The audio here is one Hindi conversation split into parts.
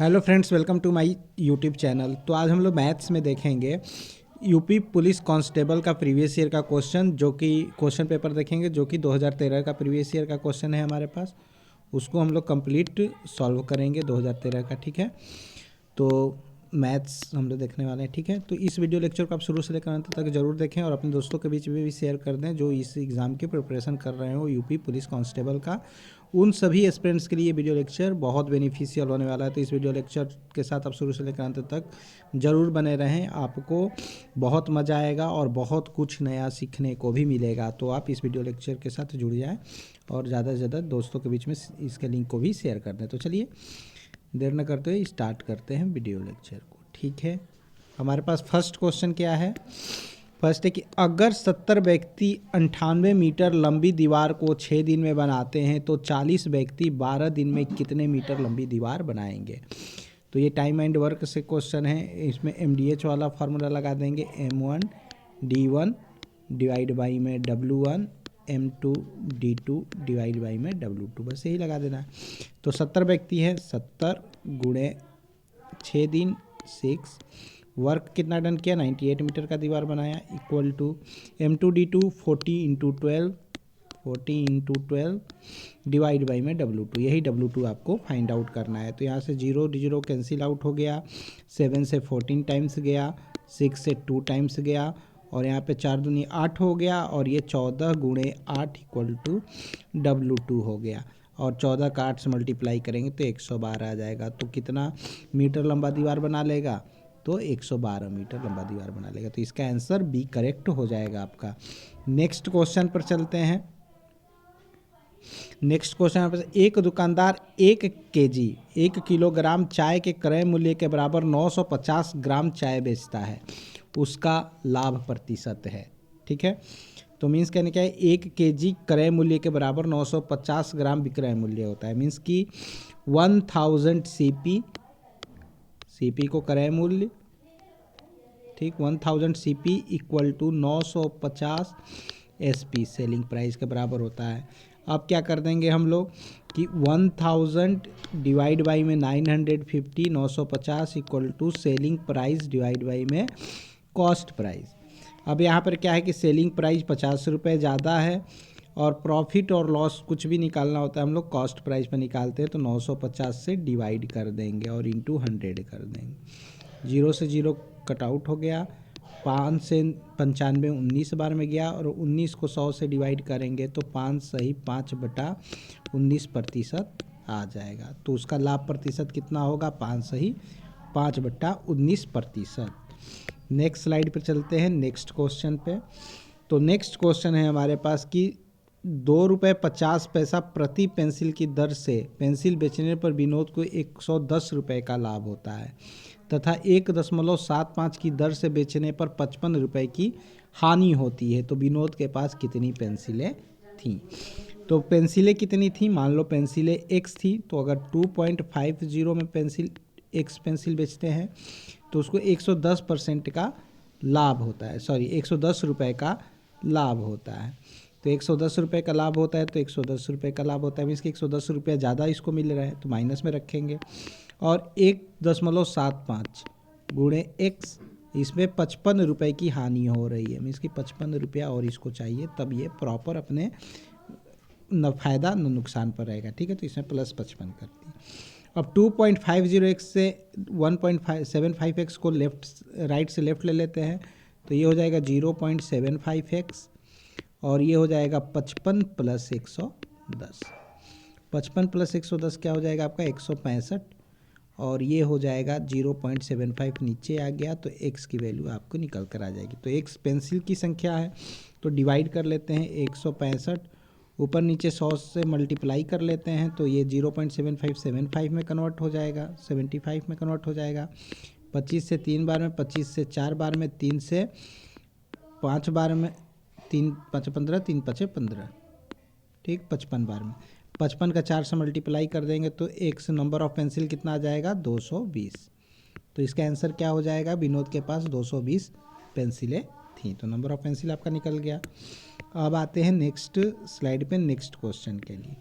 Hello friends, welcome to my YouTube channel. तो आज हम लोग मैथ्स में देखेंगे यूपी पुलिस कांस्टेबल का प्रीवियस ईयर का क्वेश्चन, जो कि क्वेश्चन पेपर देखेंगे जो कि 2013 का प्रीवियस ईयर का क्वेश्चन है हमारे पास। उसको हम लोग कंप्लीट सॉल्व करेंगे 2013 का, ठीक है। तो मैथ्स हम लोग देखने वाले हैं, ठीक है। तो इस वीडियो लेक्चर को आप शुरू से लेकर अंत तक जरूर देखें और अपने दोस्तों के बीच में भी शेयर कर दें जो इस एग्ज़ाम की प्रिपरेशन कर रहे हो यूपी पुलिस कांस्टेबल का। उन सभी एस्पिरेंट्स के लिए वीडियो लेक्चर बहुत बेनिफिशियल होने वाला है। तो इस वीडियो लेक्चर के साथ आप शुरू से लेकर अंत तक ज़रूर बने रहें, आपको बहुत मज़ा आएगा और बहुत कुछ नया सीखने को भी मिलेगा। तो आप इस वीडियो लेक्चर के साथ जुड़ जाएँ और ज़्यादा से ज़्यादा दोस्तों के बीच में इसके लिंक को भी शेयर कर दें। तो चलिए देर न करते हुए स्टार्ट करते हैं वीडियो लेक्चर को, ठीक है। हमारे पास फर्स्ट क्वेश्चन क्या है। फर्स्ट है कि अगर 70 व्यक्ति 98 मीटर लंबी दीवार को 6 दिन में बनाते हैं तो 40 व्यक्ति 12 दिन में कितने मीटर लंबी दीवार बनाएंगे। तो ये टाइम एंड वर्क से क्वेश्चन है। इसमें MDH वाला फार्मूला लगा देंगे, M1 D1 डिवाइड बाई में W1 M2 D2 divide by में W2, बस यही लगा देना है। तो 70 व्यक्ति है, 70 गुणे 6 दिन 6, वर्क कितना डन किया 98 मीटर का दीवार बनाया, equal to M2 D2 40 into 12 divide by में W2, यही W2 आपको फाइंड आउट करना है। तो यहाँ से 0 0 कैंसिल आउट हो गया, 7 से 14 टाइम्स गया, 6 से 2 टाइम्स गया और यहाँ पे 4 दूनी 8 हो गया और ये 14 गुणे 8 इक्वल टू W2 हो गया। और 14 का 8 से मल्टीप्लाई करेंगे तो 112 आ जाएगा। तो कितना मीटर लंबा दीवार बना लेगा, तो 112 मीटर लंबा दीवार बना लेगा। तो इसका आंसर बी करेक्ट हो जाएगा आपका। नेक्स्ट क्वेश्चन पर चलते हैं। नेक्स्ट क्वेश्चन पर, एक दुकानदार 1 किलोग्राम चाय के क्रय मूल्य के बराबर 950 ग्राम चाय बेचता है, उसका लाभ प्रतिशत है, ठीक है। तो मीन्स कहने क्या है, 1 kg क्रय मूल्य के बराबर 950 ग्राम विक्रय मूल्य होता है। मीन्स कि 1000 CP को क्रय मूल्य, ठीक, 1000 CP equal to 950 SP selling price के बराबर होता है। अब क्या कर देंगे हम लोग कि 1000 डिवाइड बाई में 950, 950 equal to selling price divide by में कॉस्ट प्राइस। अब यहाँ पर क्या है कि सेलिंग प्राइस 50 रुपये ज़्यादा है और प्रॉफिट और लॉस कुछ भी निकालना होता है हम लोग कॉस्ट प्राइस पर निकालते हैं। तो 950 से डिवाइड कर देंगे और इंटू 100 कर देंगे। 0 से 0 कट आउट हो गया, 5 से 95 19 बार में गया और 19 को 100 से डिवाइड करेंगे तो 5 सही 5/19% आ जाएगा। तो उसका लाभ प्रतिशत कितना होगा, 5 सही 5/19%। नेक्स्ट स्लाइड पर चलते हैं, नेक्स्ट क्वेश्चन पे। तो नेक्स्ट क्वेश्चन है हमारे पास कि 2 रुपये 50 पैसा प्रति पेंसिल की दर से पेंसिल बेचने पर विनोद को 110 रुपये का लाभ होता है तथा 1.75 की दर से बेचने पर 55 रुपये की हानि होती है। तो विनोद के पास कितनी पेंसिलें थीं। तो पेंसिलें कितनी थी, मान लो पेंसिलें x थी, तो अगर 2.50 में पेंसिल x पेंसिल बेचते हैं तो उसको 110% का लाभ होता है, 110 रुपये का लाभ होता है। तो 110 रुपये का लाभ होता है, तो 110 रुपये का लाभ होता है, मीन्स कि 110 रुपया ज़्यादा इसको मिल रहा है, तो माइनस में रखेंगे। और 1.75 गुणे x, इसमें 55 रुपये की हानि हो रही है, मीन्स कि 55 रुपया और इसको चाहिए, तब ये प्रॉपर अपने न फ़ायदा न नुकसान पर रहेगा, ठीक है। तो इसमें +55 करती है। अब 2.50x से 1.75x को राइट से लेफ़्ट ले लेते हैं, तो ये हो जाएगा 0.75x और ये हो जाएगा 55 + 110। 55 + 110 क्या हो जाएगा आपका 165 और ये हो जाएगा 0.75 नीचे आ गया, तो x की वैल्यू आपको निकल कर आ जाएगी। तो x पेंसिल की संख्या है, तो डिवाइड कर लेते हैं 165, ऊपर नीचे 100 से मल्टीप्लाई कर लेते हैं, तो ये 0.75 75 में कन्वर्ट हो जाएगा, 75 में कन्वर्ट हो जाएगा। 25 से 3 बार में, 25 से 4 बार में, 3 से 5 बार में, 3 5 15, 3 5 15, ठीक, 55 बार में। 55 का 4 से मल्टीप्लाई कर देंगे तो x नंबर ऑफ पेंसिल कितना आ जाएगा 220। तो इसका आंसर क्या हो जाएगा, विनोद के पास 220 पेंसिलें थी। तो नंबर ऑफ पेंसिल आपका निकल गया। अब आते हैं नेक्स्ट स्लाइड पे नेक्स्ट क्वेश्चन के लिए।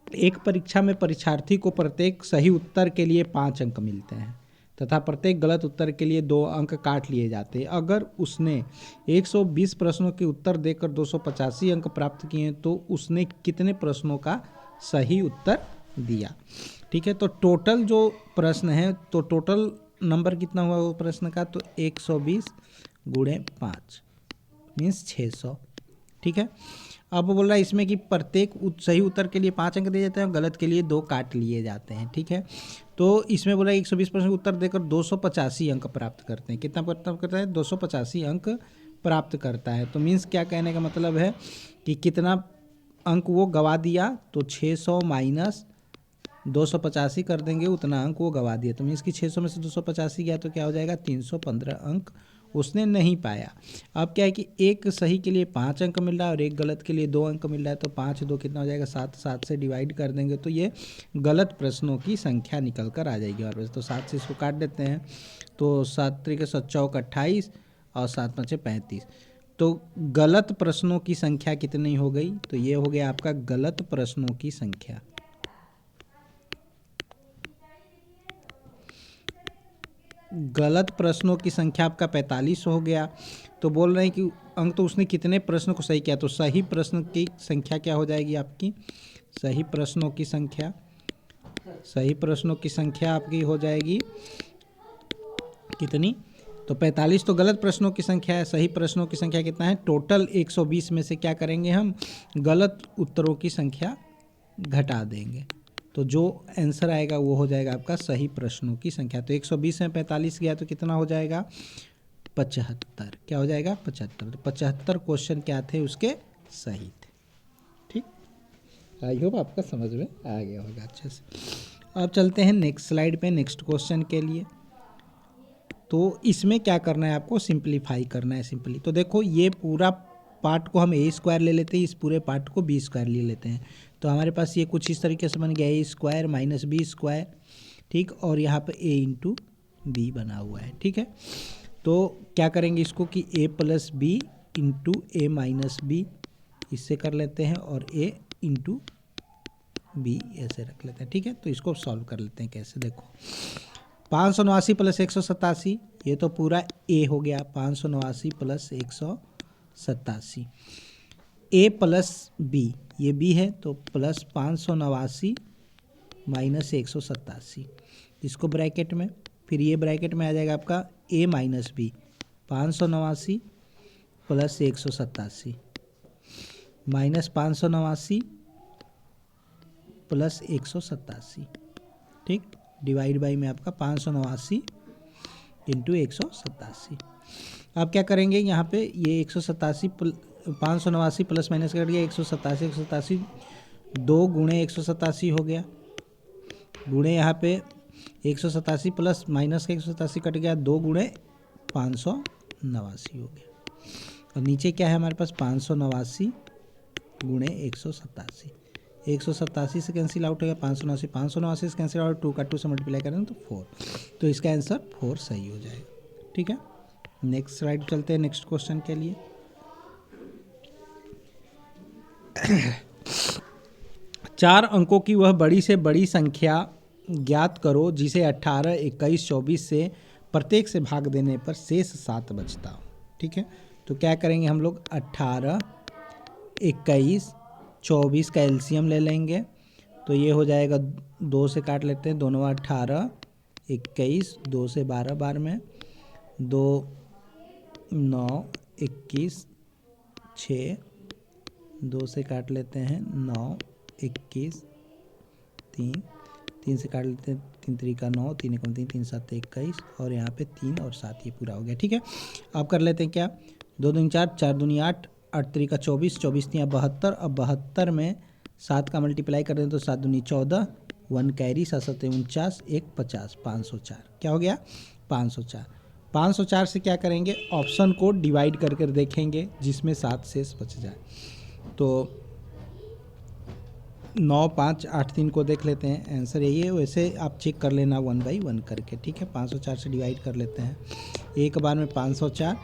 एक परीक्षा में परीक्षार्थी को प्रत्येक सही उत्तर के लिए 5 अंक मिलते हैं तथा प्रत्येक गलत उत्तर के लिए 2 अंक काट लिए जाते हैं। अगर उसने 120 प्रश्नों के उत्तर देकर 285 अंक प्राप्त किए तो उसने कितने प्रश्नों का सही उत्तर दिया। ठीक है, तो टोटल जो प्रश्न है, तो टोटल नंबर कितना हुआ वो प्रश्न का, तो 120 गुणे 5 मीन्स 600। ठीक है, अब बोल रहा है इसमें कि प्रत्येक सही उत्तर के लिए 5 अंक दिए जाते हैं और गलत के लिए 2 काट लिए जाते हैं। ठीक है, तो इसमें बोला 120 प्रश्न उत्तर देकर 285 अंक प्राप्त करते हैं। कितना प्राप्त करता है? 285 अंक प्राप्त करता है। तो मीन्स क्या कहने का मतलब है कि कितना अंक वो गवा दिया, तो 600 माइनस 285 कर देंगे, उतना अंक वो गवा दिया। तो मीन्स कि 600 में से 285 गया तो क्या हो जाएगा? 315 अंक उसने नहीं पाया। अब क्या है कि एक सही के लिए 5 अंक मिल रहा है और एक गलत के लिए 2 अंक मिल रहा है, तो 5 2 कितना हो जाएगा? 7। 7 से डिवाइड कर देंगे तो ये गलत प्रश्नों की संख्या निकल कर आ जाएगी। और तो 7 से इसको काट देते हैं, तो 7 तरीके 7 चौक 28 और 7 5 35। तो गलत प्रश्नों की संख्या कितनी हो गई? तो ये हो गया आपका गलत प्रश्नों की संख्या। गलत प्रश्नों की संख्या आपका 45 हो गया। तो बोल रहे हैं कि अंक तो उसने कितने प्रश्न को सही किया, तो सही प्रश्न की संख्या क्या हो जाएगी आपकी? सही प्रश्नों की संख्या, सही प्रश्नों की संख्या आपकी हो जाएगी कितनी? तो 45 तो गलत प्रश्नों की संख्या है, सही प्रश्नों की संख्या कितना है? टोटल 120 में से क्या करेंगे हम? गलत उत्तरों की संख्या घटा देंगे, तो जो आंसर आएगा वो हो जाएगा आपका सही प्रश्नों की संख्या। तो 120 में 45 गया तो कितना हो जाएगा? 75। क्या हो जाएगा? 75। तो 75 क्वेश्चन क्या थे उसके? सही थे। ठीक, आई होप आपका समझ में आ गया होगा अच्छे से। अब चलते हैं नेक्स्ट स्लाइड पे, नेक्स्ट क्वेश्चन के लिए। तो इसमें क्या करना है आपको? सिंप्लीफाई करना है सिंपली। तो देखो ये पूरा पार्ट को हम a² ले लेते हैं, इस पूरे पार्ट को b² ले लेते हैं। तो हमारे पास ये कुछ इस तरीके से बन गया a² माइनस b²। ठीक, और यहाँ पे a इंटू बी बना हुआ है। ठीक है, तो क्या करेंगे इसको कि a plus B into A minus B इससे कर लेते हैं, और a इंटू बी ऐसे रख लेते हैं। ठीक है, तो इसको सॉल्व कर लेते हैं कैसे, देखो 589 प्लस 187, ये तो पूरा ए हो गया। 589 प्लस 187, ए प्लस बी, ये बी है तो प्लस 589 माइनस 187, इसको ब्रैकेट में, फिर ये ब्रैकेट में आ जाएगा आपका A minus B, 589 plus 187 minus 589 plus 187। ठीक, डिवाइड बाई में आपका 589 इंटू 187। अब क्या करेंगे यहाँ पे, ये 187 589 प्लस माइनस कर दिया 187, 187 2 गुणे 187 हो गया, गुणे यहाँ पे 187 प्लस माइनस का 187 कट गया, 2 गुणे 589 हो गया। और नीचे क्या है हमारे पास? 589 गुणे 187, 187 से कैंसिल आउट हो गया, 589 589 से कैंसिल आउट, 2 का 2 से मल्टीप्लाई करें तो 4। तो इसका आंसर 4 सही हो जाएगा। ठीक है, नेक्स्ट स्लाइड चलते हैं नेक्स्ट क्वेश्चन के लिए। 4 अंकों की वह बड़ी से बड़ी संख्या ज्ञात करो जिसे 18, 21, 24 से प्रत्येक से भाग देने पर शेष 7 बचता हो। ठीक है, तो क्या करेंगे हम लोग? 18, 21, 24 का एलसीएम ले लेंगे, तो ये हो जाएगा 2 से काट लेते हैं, दोनों 18, 21, 2 से 12 बार में, 2 9 21 6, 2 से काट लेते हैं 9 21 3, 3 से काट लेते हैं 3 3 का 9, 3 1 3, 3 7 21, और यहाँ पे 3 और 7 ये पूरा हो गया। ठीक है, अब कर लेते हैं क्या? 2 दूनी 4, 4 दूनी 8, 8 3 का 24, 24 3 72। अब 72 में 7 का मल्टीप्लाई कर दें तो 7 दूनी 14, 1 कैरी, 7 7 49, 1 50, 504। क्या हो गया? 504। 504 से क्या करेंगे? ऑप्शन को डिवाइड कर कर देखेंगे जिसमें 7 शेष बच जाए। तो 9 5 8 3 को देख लेते हैं, आंसर यही है। वैसे आप चेक कर लेना 1 बाई 1 करके। ठीक है, 504 से डिवाइड कर लेते हैं एक बार में 504।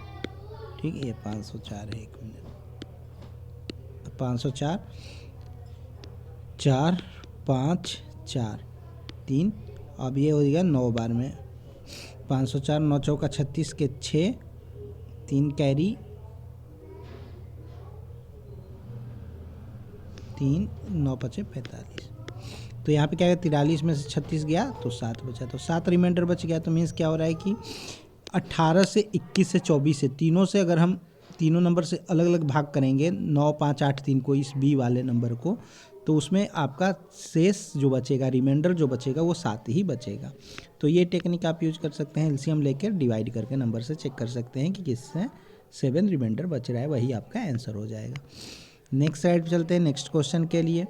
ठीक है, ये 504 है, 1 मिनट, 504 4 5 4 3, अब ये हो गया 9 बार में 504, 9 चौका 36 के 6, 3 कैरी 3, 9 पचे 45। तो यहाँ पे क्या है 43 में से 36 गया तो 7 बचा, तो 7 रिमाइंडर बच गया। तो मीन्स क्या हो रहा है कि 18 से 21 से 24 से तीनों से अगर हम तीनों नंबर से अलग अलग भाग करेंगे 9 5 8 3 को, इस बी वाले नंबर को, तो उसमें आपका शेष जो बचेगा, रिमाइंडर जो बचेगा वो 7 ही बचेगा। तो ये टेक्निक आप यूज कर सकते हैं, एलसीएम लेकर डिवाइड करके नंबर से चेक कर सकते हैं कि किससे 7 रिमाइंडर बच रहा है, वही आपका आंसर हो जाएगा। नेक्स्ट साइड चलते हैं नेक्स्ट क्वेश्चन के लिए।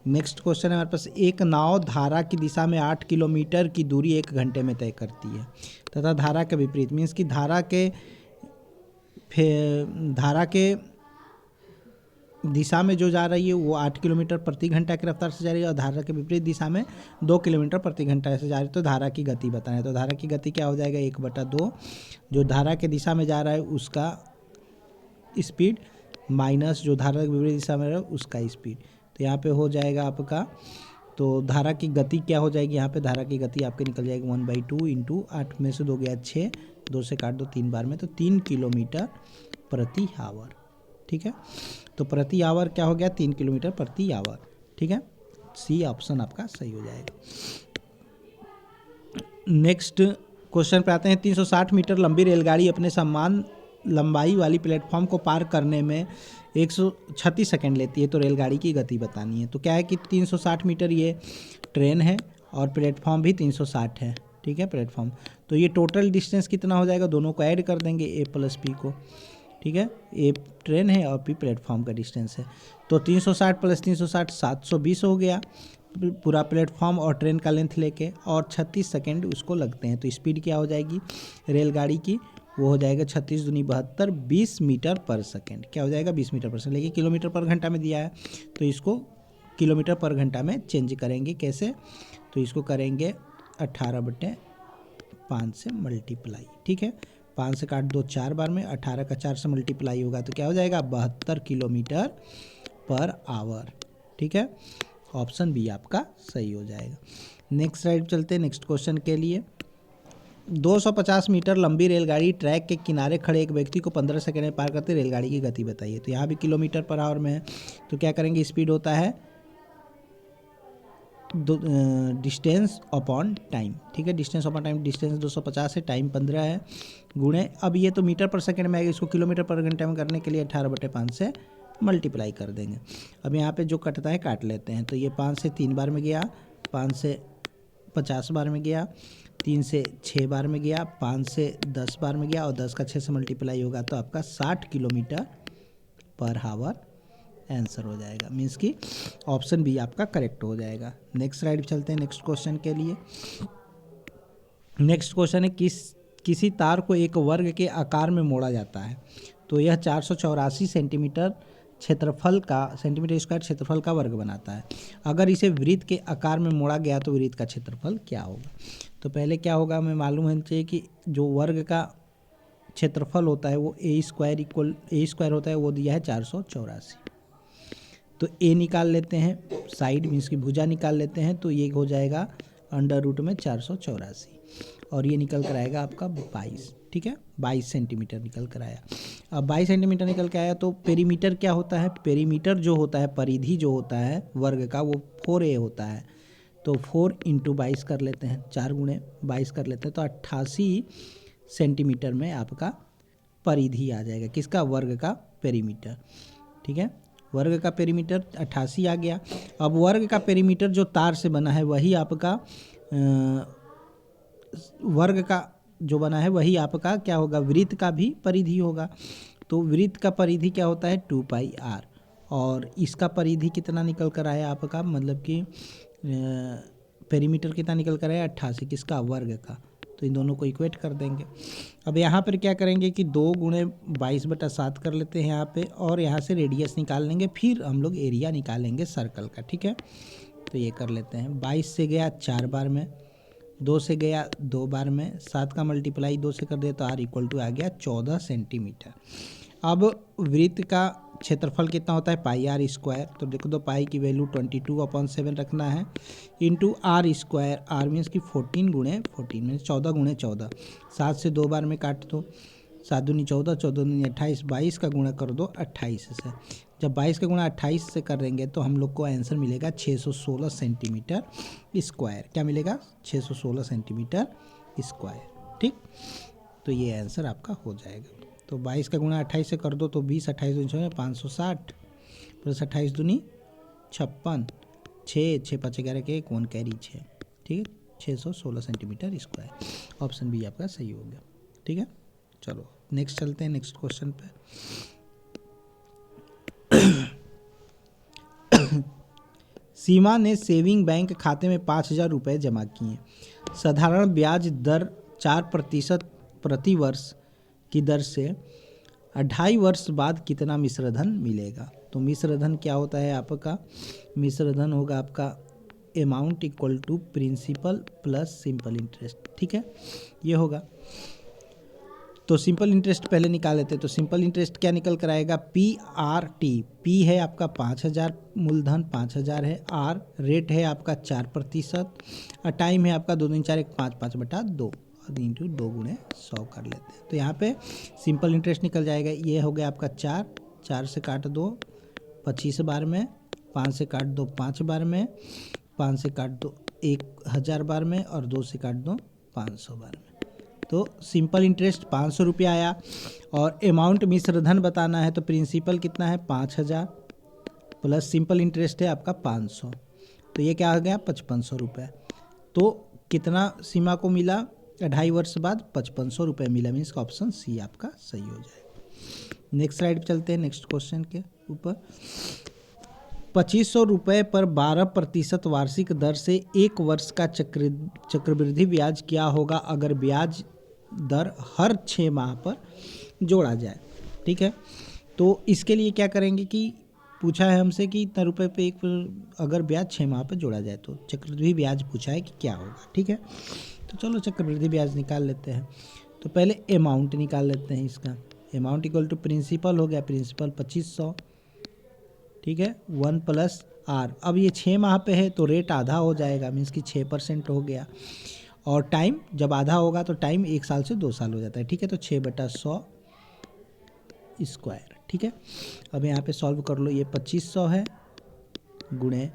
नेक्स्ट क्वेश्चन है हमारे पास, एक नाव धारा की दिशा में 8 किलोमीटर की दूरी 1 घंटे में तय करती है तथा धारा के विपरीत, मीन्स कि धारा के दिशा में जो जा रही है वो 8 किलोमीटर प्रति घंटा की रफ्तार से जा रही है और धारा के विपरीत दिशा में 2 किलोमीटर प्रति घंटा से जा रही है। तो धारा की गति बताना है। तो धारा की गति क्या हो जाएगा 1/2, जो धारा के दिशा में जा रहा है उसका स्पीड माइनस जो धारा के विपरीत दिशा में रहा है उसका स्पीड। तो यहाँ पे हो जाएगा आपका, तो धारा की गति क्या हो जाएगी, यहाँ पे धारा की गति आपके निकल जाएगी 1/2 इंटू 8 में से 2 गया 6, 2 से काट दो 3 बार में, तो 3 किलोमीटर प्रति आवर। ठीक है, तो प्रति आवर क्या हो गया 3 किलोमीटर प्रति आवर। ठीक है, सी ऑप्शन आपका सही हो जाएगा। नेक्स्ट क्वेश्चन पे आते हैं। 360 मीटर लंबी रेलगाड़ी अपने समान लंबाई वाली प्लेटफॉर्म को पार करने में 136 सेकंड लेती है, तो रेलगाड़ी की गति बतानी है। तो क्या है कि 360 मीटर ये ट्रेन है और प्लेटफॉर्म भी 360 है। ठीक है, प्लेटफॉर्म, तो ये टोटल डिस्टेंस कितना हो जाएगा, दोनों को ऐड कर देंगे ए प्लस पी को। ठीक है, ए ट्रेन है और पी प्लेटफॉर्म का डिस्टेंस है, तो 360 प्लस 360 720 हो गया पूरा प्लेटफॉर्म और ट्रेन का लेंथ लेके, और 36 सेकेंड उसको लगते हैं। तो स्पीड क्या हो जाएगी रेलगाड़ी की, वो हो जाएगा 36 दूनी 72, 20 मीटर पर सेकेंड। क्या हो जाएगा 20 मीटर पर सेकेंड, लेकिन किलोमीटर पर घंटा में दिया है तो इसको किलोमीटर पर घंटा में चेंज करेंगे। कैसे, तो इसको करेंगे 18/5 से मल्टीप्लाई। ठीक है, 5 से काट दो 4 बार में, 18 का 4 से मल्टीप्लाई होगा तो क्या हो जाएगा 72 किलोमीटर पर आवर। ठीक है, ऑप्शन बी आपका सही हो जाएगा। नेक्स्ट स्लाइड चलते हैं नेक्स्ट क्वेश्चन के लिए। 250 मीटर लंबी रेलगाड़ी ट्रैक के किनारे खड़े एक व्यक्ति को 15 सेकंड में पार करते रेलगाड़ी की गति बताइए। तो यहाँ भी किलोमीटर पर आवर में है, तो क्या करेंगे स्पीड होता है डिस्टेंस अपॉन टाइम। ठीक है, डिस्टेंस अपॉन टाइम, डिस्टेंस 250 है, टाइम 15 है, गुणे, अब ये तो मीटर पर सेकंड में आएगा, इसको किलोमीटर पर घंटे में करने के लिए 18/5 से मल्टीप्लाई कर देंगे। अब यहाँ पे जो कटता है काट लेते हैं। तो ये 5 से 3 बार में गया, 5 से 50 बार में गया, 3 से 6 बार में गया, 5 से 10 बार में गया, और 10 का 6 से मल्टीप्लाई होगा तो आपका 60 किलोमीटर पर आवर आंसर हो जाएगा। मीन्स कि ऑप्शन बी आपका करेक्ट हो जाएगा। नेक्स्ट स्लाइड चलते हैं नेक्स्ट क्वेश्चन के लिए। नेक्स्ट क्वेश्चन है, किसी तार को एक वर्ग के आकार में मोड़ा जाता है तो यह 484 सेंटीमीटर क्षेत्रफल का सेंटीमीटर स्क्वायर क्षेत्रफल का वर्ग बनाता है। अगर इसे वृत्त के आकार में मोड़ा गया तो वृत्त का क्षेत्रफल क्या होगा। तो पहले क्या होगा, हमें मालूम होना चाहिए कि जो वर्ग का क्षेत्रफल होता है वो ए स्क्वायर होता है, वो दिया है 484। तो ए निकाल लेते हैं, साइड मीन्स की भुजा निकाल लेते हैं, तो ये हो जाएगा अंडर रूट में 484, और ये निकल कर आएगा आपका 22। ठीक है, 22 सेंटीमीटर निकल कर आया। अब 22 सेंटीमीटर निकल के आया तो पेरीमीटर क्या होता है, पेरीमीटर जो होता है, परिधि जो होता है वर्ग का, वो 4a होता है। तो 4 इंटू 22 कर लेते हैं, 4 गुणे 22 कर लेते हैं, तो 88 सेंटीमीटर में आपका परिधि आ जाएगा, किसका, वर्ग का पेरीमीटर। ठीक है, वर्ग का पेरीमीटर 88 आ गया। अब वर्ग का पेरीमीटर जो तार से बना है वही आपका वर्ग का जो बना है वही आपका क्या होगा, वृत्त का भी परिधि होगा। तो वृत्त का परिधि क्या होता है 2πr, और इसका परिधि कितना निकल कर आया आपका, मतलब कि पेरीमीटर कितना निकल कर आया 88, किसका, वर्ग का। तो इन दोनों को इक्वेट कर देंगे। अब यहाँ पर क्या करेंगे कि 2 गुणे 22/7 कर लेते हैं यहाँ पे, और यहाँ से रेडियस निकाल लेंगे, फिर हम लोग एरिया निकालेंगे सर्कल का। ठीक है, तो ये कर लेते हैं। 22 से गया 4 बार में, 2 से गया 2 बार में, 7 का मल्टीप्लाई 2 से कर दिया तो r = आ गया 14 सेंटीमीटर। अब वृत्त का क्षेत्रफल कितना होता है पाई आर स्क्वायर, तो देखो तो पाई की वैल्यू 22/7 रखना है into R square, R means की 14 गुणे 14 मीन्स 14 गुणे 14, 7 से 2 बार में काट दो, 7 दूनी 14, 14 दूनी 28, 22 का गुणा कर दो 28 से। जब 22 का गुणा 28 से करेंगे तो हम लोग को आंसर मिलेगा 616 सेंटीमीटर स्क्वायर। क्या मिलेगा? 616 सेंटीमीटर स्क्वायर। ठीक, तो ये आंसर आपका हो जाएगा। तो 22 का गुणा 28 से कर दो तो 20, 28 दूनी 560 प्लस 28 दूनी 56, 6 5 11 के 1 1 कैरी 6, ठीक है, 616 सेंटीमीटर स्क्वायर। ऑप्शन बी आपका सही हो गया। ठीक है, चलो नेक्स्ट चलते हैं नेक्स्ट क्वेश्चन पे। सीमा ने सेविंग बैंक खाते में 5,000 रुपये जमा किए। साधारण ब्याज दर 4% प्रति वर्ष की दर से 2.5 वर्ष बाद कितना मिश्रधन मिलेगा? तो मिश्रधन क्या होता है आपका? मिश्रधन होगा आपका amount equal to principal plus simple interest. ठीक है, ये होगा। तो सिंपल इंटरेस्ट पहले निकाल लेते हैं। तो सिंपल इंटरेस्ट क्या निकल कर आएगा? PRT। पी है आपका 5,000, मूलधन 5,000 है, आर रेट है आपका 4% और टाइम है आपका 2 3 4 1 5 5/2 और इंटू 2 गुणे 100 कर लेते हैं। तो यहाँ पे सिंपल इंटरेस्ट निकल जाएगा। ये हो गया आपका 4, 4 से काट दो 25 बार में, 5 से काट दो 5 बार में, 5 से काट दो 1,000 बार में और 2 से काट दो 500 बार में। तो सिंपल इंटरेस्ट 500 रुपया आया और अमाउंट मिश्रधन बताना है तो प्रिंसिपल कितना है 5,000 प्लस सिंपल इंटरेस्ट है आपका 500, तो ये क्या आ गया 5,500 रुपये। तो कितना सीमा को मिला 2.5 वर्ष बाद 5,500 रुपये मिला, मीन्स का ऑप्शन सी आपका सही हो जाएगा। नेक्स्ट स्लाइड पर चलते हैं नेक्स्ट क्वेश्चन के ऊपर। 2,500 रुपये पर 12% वार्षिक दर से 1 वर्ष का चक्रवृद्धि ब्याज क्या होगा अगर ब्याज दर हर 6 माह पर जोड़ा जाए? ठीक है, तो इसके लिए क्या करेंगे कि पूछा है हमसे कि इतना रुपये पे अगर ब्याज 6 माह पर जोड़ा जाए तो चक्रवृद्धि ब्याज पूछा है कि क्या होगा। ठीक है, तो चलो चक्रवृद्धि ब्याज निकाल लेते हैं। तो पहले अमाउंट निकाल लेते हैं इसका। अमाउंट इक्वल टू प्रिंसिपल हो गया, प्रिंसिपल 2,500, ठीक है, 1 प्लस आर। अब ये 6 माह पे है तो रेट आधा हो जाएगा, मीन्स कि 6% हो गया। और टाइम जब आधा होगा तो टाइम 1 साल से 2 साल हो जाता है। ठीक है, तो 6/100 स्क्वायर। ठीक है, अब यहाँ पे सॉल्व कर लो। ये 2,500 है गुणे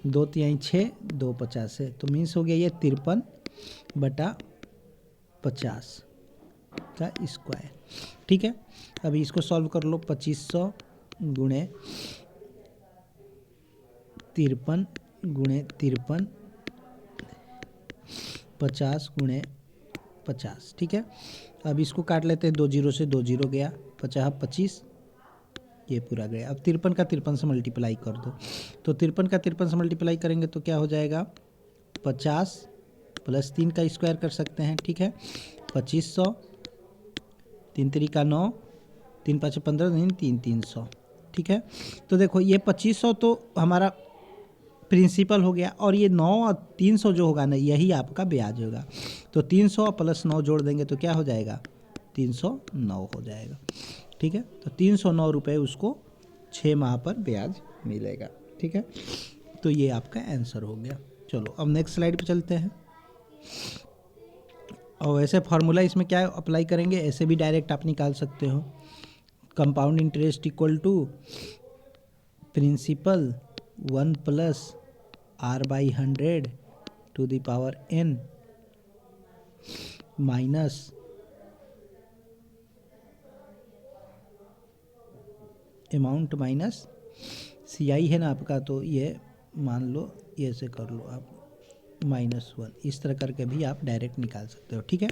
2 3 6 2 50 है, तो मीन्स हो गया ये 53/50 का स्क्वायर। ठीक है, अभी इसको सॉल्व कर लो। 2,500 गुणे 53 गुणे 53 50 गुणे 50। ठीक है, अब इसको काट लेते हैं, 2 0 से 2 0 गया, 50 25 ये पूरा गया। अब 53 का 53 से मल्टीप्लाई कर दो, तो 53 का 53 से मल्टीप्लाई करेंगे तो क्या हो जाएगा 50 प्लस 3 का स्क्वायर कर सकते हैं। ठीक है, 2,500, 3 3 का 9, 3 5 15 3 300। ठीक है, तो देखो ये 2,500 तो हमारा प्रिंसिपल हो गया और ये 9 और 300 जो होगा ना यही आपका ब्याज होगा। तो 300 प्लस 9 जोड़ देंगे तो क्या हो जाएगा 309 हो जाएगा। ठीक है, तो 309 रुपये उसको 6 माह पर ब्याज मिलेगा। ठीक है, तो ये आपका आंसर हो गया। चलो अब नेक्स्ट स्लाइड पे चलते हैं। और वैसे फार्मूला इसमें क्या अप्लाई करेंगे, ऐसे भी डायरेक्ट आप निकाल सकते हो। Compound interest equal to principal 1 plus R/100 to the power n minus amount minus CI है ना आपका, तो ये मान लो ये से कर लो आप -1, इस तरह करके भी आप डायरेक्ट निकाल सकते हो। ठीक है,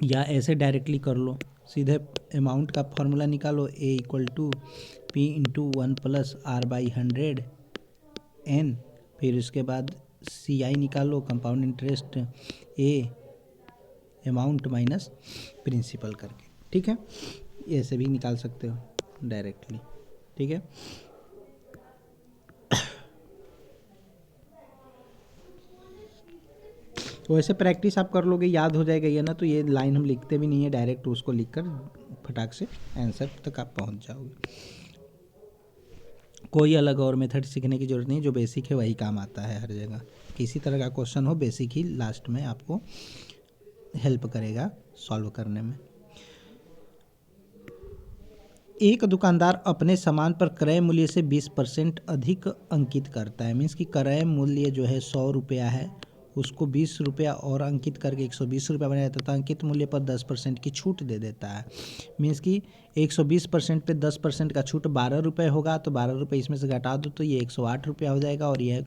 या ऐसे डायरेक्टली कर लो, सीधे अमाउंट का फॉर्मूला निकालो, A equal to P into 1 plus R/100 n, फिर उसके बाद CI निकालो compound interest A amount minus principal करके। ठीक है, ऐसे भी निकाल सकते हो डायरेक्टली। ठीक है, तो ऐसे प्रैक्टिस आप कर लोगे, याद हो जाएगा ये ना, तो ये लाइन हम लिखते भी नहीं है, डायरेक्ट उसको लिख कर फटाक से आंसर तक आप पहुंच जाओगे। कोई अलग और मेथड सीखने की ज़रूरत नहीं, जो बेसिक है वही काम आता है हर जगह। किसी तरह का क्वेश्चन हो, बेसिक ही लास्ट में आपको हेल्प करेगा सॉल्व करने में। एक दुकानदार अपने सामान पर क्रय मूल्य से 20% अधिक अंकित करता है। मीन्स कि क्रय मूल्य जो है 100 रुपया है, उसको 20 रुपया और अंकित करके 120 रुपया बना देता है, अंकित मूल्य पर 10% की छूट दे देता है। मीन्स कि 120% पे 10% का छूट 12 रुपये होगा, तो 12 रुपये इसमें से घटा दो तो ये 108 रुपया हो जाएगा, और यह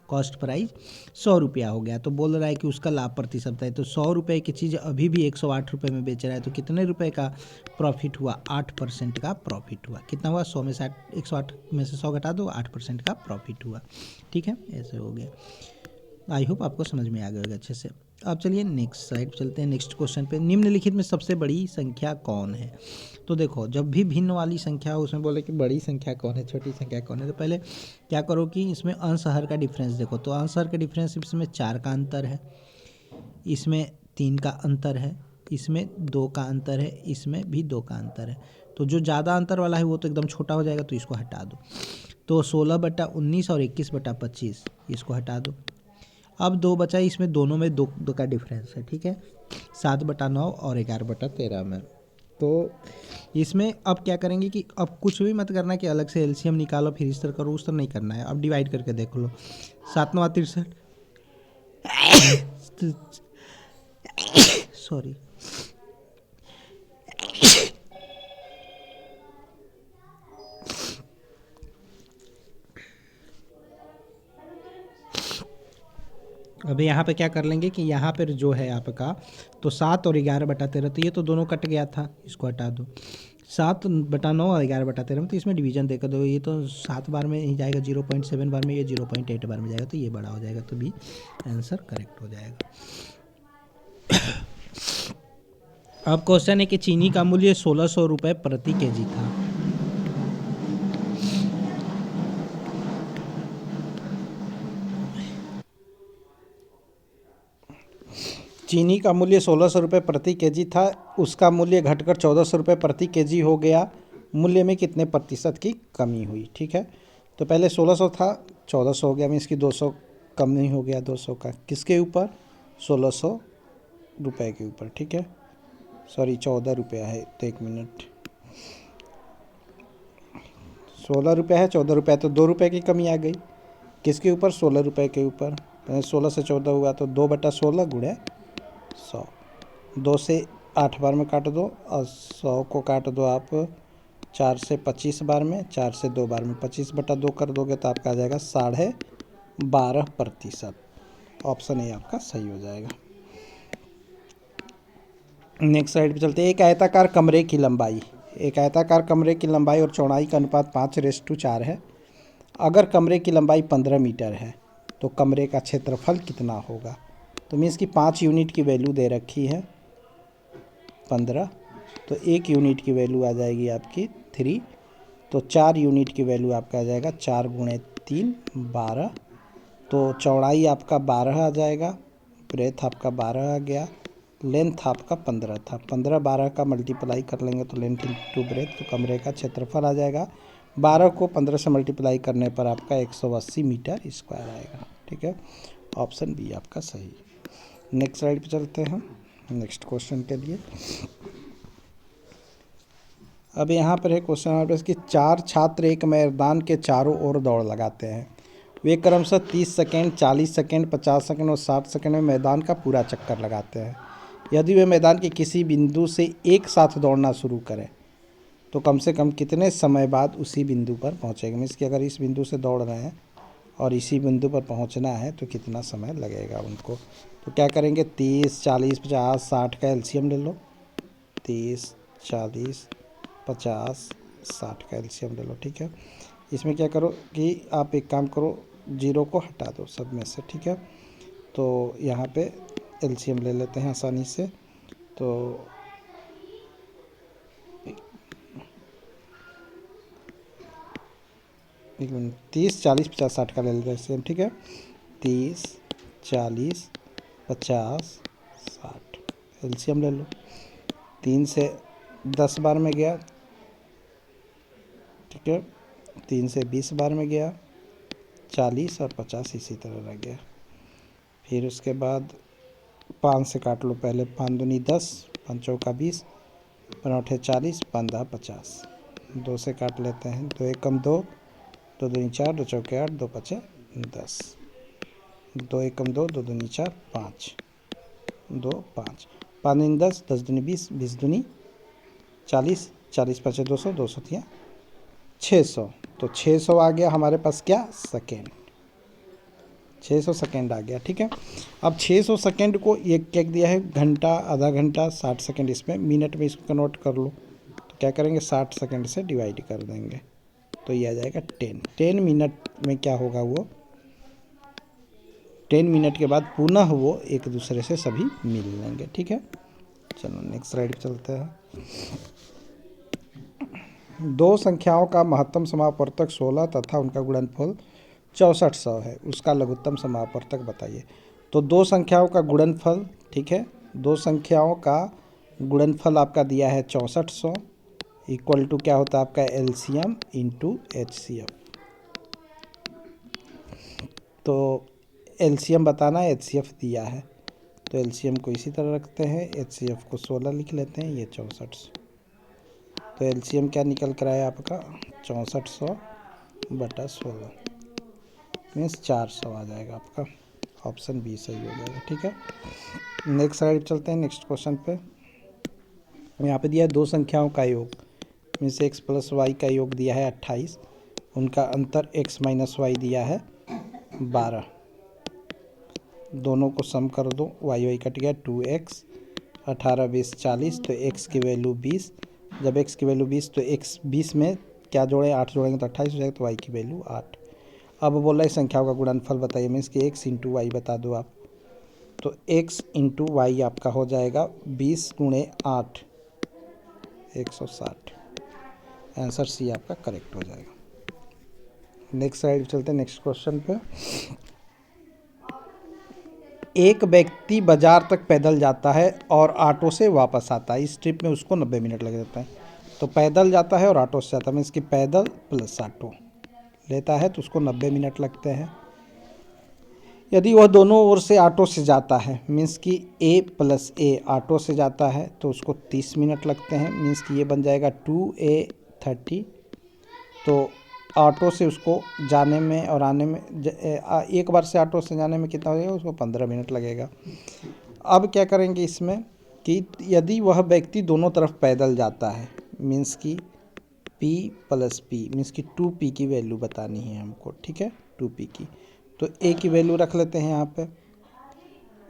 कॉस्ट प्राइस 100 रुपया हो गया। तो बोल रहा है कि उसका लाभ प्रतिशत है, तो 100 रुपये की चीज़ अभी भी 108 रुपये में बेच रहा है, तो कितने रुपए का प्रॉफिट हुआ? 8% का प्रॉफिट हुआ। कितना हुआ? 100 में से 108 में से 100 घटा दो, 8% का प्रॉफिट हुआ। ठीक है, ऐसे हो गया। आई होप आपको समझ में आ गया होगा अच्छे से। अब चलिए नेक्स्ट स्लाइड चलते हैं, नेक्स्ट क्वेश्चन पे। निम्नलिखित में सबसे बड़ी संख्या कौन है? तो देखो, जब भी भिन्न वाली संख्या हो उसमें बोले कि बड़ी संख्या कौन है, छोटी संख्या कौन है, तो पहले क्या करो कि इसमें अंश हर का डिफरेंस देखो। तो अंश हर का डिफरेंस इसमें 4 का अंतर है, इसमें 3 का अंतर है, इसमें 2 का अंतर है, इसमें भी 2 का अंतर है। तो जो ज़्यादा अंतर वाला है वो तो एकदम छोटा हो जाएगा, तो इसको हटा दो। तो 16/19 और 21/25 इसको हटा दो। अब 2 बचा, इसमें दोनों में 2 का डिफरेंस है। ठीक है, 7/9 और 11/13 में। तो इसमें अब क्या करेंगे कि अब कुछ भी मत करना कि अलग से एलसीएम निकालो फिर इस तरह करो, उस तरह नहीं करना है। अब डिवाइड करके देख लो, 7 9 63 सॉरी, अब यहाँ पे क्या कर लेंगे कि यहाँ पर जो है आपका, तो 7 और 11/13, तो ये तो दोनों कट गया था, इसको हटा दो। 7/9 और 11/13 में, तो इसमें डिवीजन देकर दो, ये तो 7 बार में ही जाएगा, 0.7 बार में, ये 0.8 बार में जाएगा, तो ये बड़ा हो जाएगा, तो भी आंसर करेक्ट हो जाएगा। अब क्वेश्चन है कि चीनी का मूल्य 1600 रुपये प्रति केजी था। चीनी का मूल्य 1600 रुपये प्रति केजी था, उसका मूल्य घटकर 1400 रुपये प्रति केजी हो गया। मूल्य में कितने प्रतिशत की कमी हुई? ठीक है, तो पहले 1600 था, 1400 हो गया, मीन्स की 200 कमी हो गया। 200 का किसके ऊपर? 1600 रुपये के ऊपर। ठीक है, सॉरी 14 रुपया है, तो 1 मिनट, 16 रुपये है, 14 रुपये, तो 2 रुपये की कमी आ गई। किसके ऊपर? 16 रुपये के ऊपर। 16 से 14 हुआ तो 2/16 गुणे 100। 2 से 8 बार में काट दो, और 100 को काट दो आप 4 से 25 बार में, 4 से 2 बार में, 25/2 कर दोगे तो आपका आ जाएगा 12.5%। ऑप्शन ए आपका सही हो जाएगा। नेक्स्ट स्लाइड पे चलते हैं। एक आयताकार कमरे की लंबाई, एक आयताकार कमरे की लंबाई और चौड़ाई का अनुपात 5:4 है। अगर कमरे की लंबाई 15 मीटर है तो कमरे का क्षेत्रफल कितना होगा? तो मीन्स कि 5 यूनिट की वैल्यू दे रखी है 15, तो 1 यूनिट की वैल्यू आ जाएगी आपकी 3, तो 4 यूनिट की वैल्यू आपका आ जाएगा 4 × 3 12, तो चौड़ाई आपका 12 आ जाएगा, ब्रेथ आपका 12 आ गया, लेंथ आपका 15 था। 15 12 का मल्टीप्लाई कर लेंगे तो लेंथ इंटू ब्रेथ, तो कमरे का क्षेत्रफल आ जाएगा। 12 को 15 से मल्टीप्लाई करने पर आपका 180 मीटर स्क्वायर आएगा। ठीक है, ऑप्शन बी आपका सही। नेक्स्ट स्लाइड पे चलते हैं नेक्स्ट क्वेश्चन के लिए। अब यहाँ पर है क्वेश्चन हमारे पास कि 4 छात्र एक मैदान के चारों ओर दौड़ लगाते हैं। वे क्रमशः 30 सेकेंड, 40 सेकेंड, 50 सेकेंड और 60 सेकेंड में मैदान का पूरा चक्कर लगाते हैं। यदि वे मैदान के किसी बिंदु से एक साथ दौड़ना शुरू करें तो कम से कम कितने समय बाद उसी बिंदु पर पहुँचेंगे? मीन्स कि अगर इस बिंदु से दौड़ रहे हैं और इसी बिंदु पर पहुँचना है तो कितना समय लगेगा उनको? तो क्या करेंगे, 30 40 50 60 का एलसीएम ले लो। 30 40 50 60 का एलसीएम ले लो। ठीक है, इसमें क्या करो कि आप एक काम करो, 0 को हटा दो सब में से। ठीक है, तो यहाँ पे एलसीएम ले लेते हैं आसानी से। तो 30 40 50 60 का ले लेते हैं एलसीएम। ठीक है, 30 40 50, 60, एलसीएम ले लो। 3 से 10 बार में गया, ठीक है। 3 से 20 बार में गया, 40 और 50 इसी तरह रह गया। फिर उसके बाद 5 से काट लो पहले, 5 दूनी 10, 5 चौका 20, 5 40, 5 50। 2 से काट लेते हैं, 2 एकम 2, 2 दूनी 4, 2 चौके 8, 2 5 10, 2 एकम 2, 2 दूनी 4, 5, 2 5, 5 दूनी 10, 10 दूनी 20, 20 दूनी 40, 40 5 200, 200 दिया 600। तो 600 आ गया हमारे पास क्या, सेकेंड। 600 सेकेंड आ गया, ठीक है। अब 600 सेकेंड को ये क्या दिया है, घंटा, आधा घंटा, 60 सेकेंड, इसमें मिनट में इसको कन्वर्ट कर लो। तो क्या करेंगे, 60 सेकेंड से डिवाइड कर देंगे, तो ये आ जाएगा 10 मिनट में क्या होगा, वो 10 मिनट के बाद पुनः वो एक दूसरे से सभी मिल लेंगे, ठीक है। चलो नेक्स्ट स्लाइड पे चलते हैं। दो संख्याओं का महत्तम समापवर्तक 16 तथा उनका गुणनफल 6400 है, उसका लघुत्तम समापवर्तक बताइए। तो दो संख्याओं का गुणनफल, ठीक है, दो संख्याओं का गुणनफल आपका दिया है 6400, इक्वल टू क्या होता है आपका एलसीएम इंटू एचसीएफ। तो एलसीएम बताना है, एचसीएफ दिया है, तो एलसीएम को इसी तरह रखते हैं, एचसीएफ को 16 लिख लेते हैं, ये 6400। तो एलसीएम क्या निकल कर आया आपका 6400 बटा 16 मीन्स 400 आ जाएगा आपका, ऑप्शन बी सही हो जाएगा, ठीक है। नेक्स्ट स्लाइड चलते हैं, नेक्स्ट क्वेश्चन पे। यहाँ पे दिया है दो संख्याओं का योग, मीन्स एक्स प्लस वाई का योग दिया है 28, उनका अंतर एक्स माइनस वाई दिया है 12। दोनों को सम कर दो, वाई वाई कट गया, 2x, 18 20 40, तो x की वैल्यू 20। जब x की वैल्यू 20 तो x 20 में क्या जोड़ें, 8 जोड़ेंगे तो 28 हो जाएगा, तो y की वैल्यू 8। अब बोल रहा है संख्याओं का गुणनफल बताइए, मीन्स कि x इंटू वाई बता दो आप। तो x इंटू वाई आपका हो जाएगा 20 गुणे 8, 160। आंसर सी आपका करेक्ट हो जाएगा। नेक्स्ट साइड चलते हैं, नेक्स्ट क्वेश्चन पे। एक व्यक्ति बाजार तक पैदल जाता है और ऑटो से वापस आता है, इस ट्रिप में उसको 90 मिनट लग जाता है। तो पैदल जाता है और ऑटो से जाता है, मीन्स कि पैदल प्लस ऑटो लेता है तो उसको 90 मिनट लगते हैं। यदि वह दोनों ओर से ऑटो से जाता है, मीन्स कि ए प्लस ए ऑटो से जाता है, तो उसको 30 मिनट लगते हैं, मीन्स कि ये बन जाएगा 2a 30। तो ऑटो से उसको जाने में और आने में, एक बार से ऑटो से जाने में कितना हो जाएगा, उसको 15 मिनट लगेगा। अब क्या करेंगे इसमें कि यदि वह व्यक्ति दोनों तरफ पैदल जाता है, मीन्स कि p प्लस p, मीन्स कि 2p की वैल्यू बतानी है हमको, ठीक है, 2p की। तो a की वैल्यू रख लेते हैं यहाँ पे,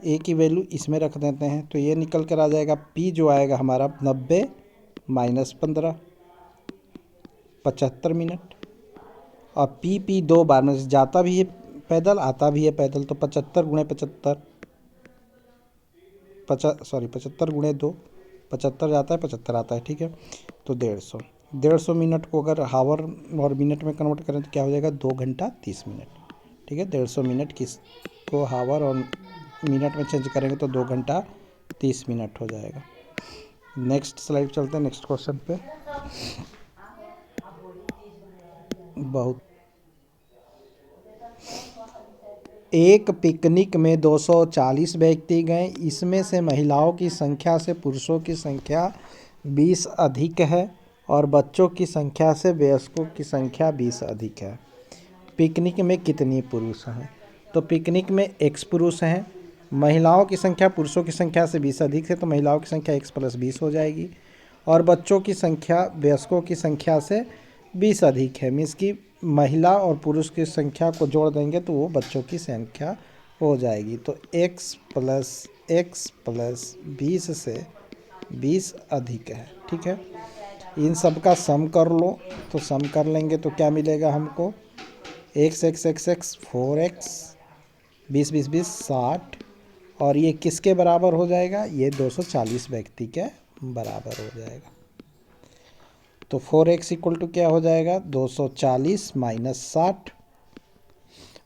a की वैल्यू इसमें रख देते हैं, तो ये निकल कर आ जाएगा p जो आएगा हमारा 90 माइनस 15, 75 मिनट। और पी दो बार में जाता भी है पैदल, आता भी है पैदल, तो 75 गुणे 75, 75 गुणे 2, 75 जाता है 75 आता है, ठीक है। तो 150 मिनट को अगर हावर और मिनट में कन्वर्ट करें तो क्या हो जाएगा, 2 घंटा 30 मिनट, ठीक है। 150 मिनट को हावर और मिनट में चेंज करेंगे तो 2 घंटा 30 मिनट हो जाएगा। नेक्स्ट स्लाइड चलते हैं, नेक्स्ट क्वेश्चन पे। बहुत एक पिकनिक में 240 व्यक्ति गए, इसमें से महिलाओं की संख्या से पुरुषों की संख्या 20 अधिक है और बच्चों की संख्या से वयस्कों की संख्या 20 अधिक है। पिकनिक में कितनी पुरुष हैं? तो पिकनिक में x पुरुष हैं, महिलाओं की संख्या पुरुषों की संख्या से 20 अधिक है, तो महिलाओं की संख्या x प्लस 20 हो जाएगी, और बच्चों की संख्या वयस्कों की संख्या से 20 अधिक है, मीन्स कि महिला और पुरुष की संख्या को जोड़ देंगे तो वो बच्चों की संख्या हो जाएगी। तो x प्लस 20 से 20 अधिक है, ठीक है। इन सब का सम कर लो, तो सम कर लेंगे तो क्या मिलेगा हमको, x 4x 20 20 20 60, और ये किसके बराबर हो जाएगा, ये 240 व्यक्ति के बराबर हो जाएगा। तो 4x इक्वल टू क्या हो जाएगा, 240 माइनस 60,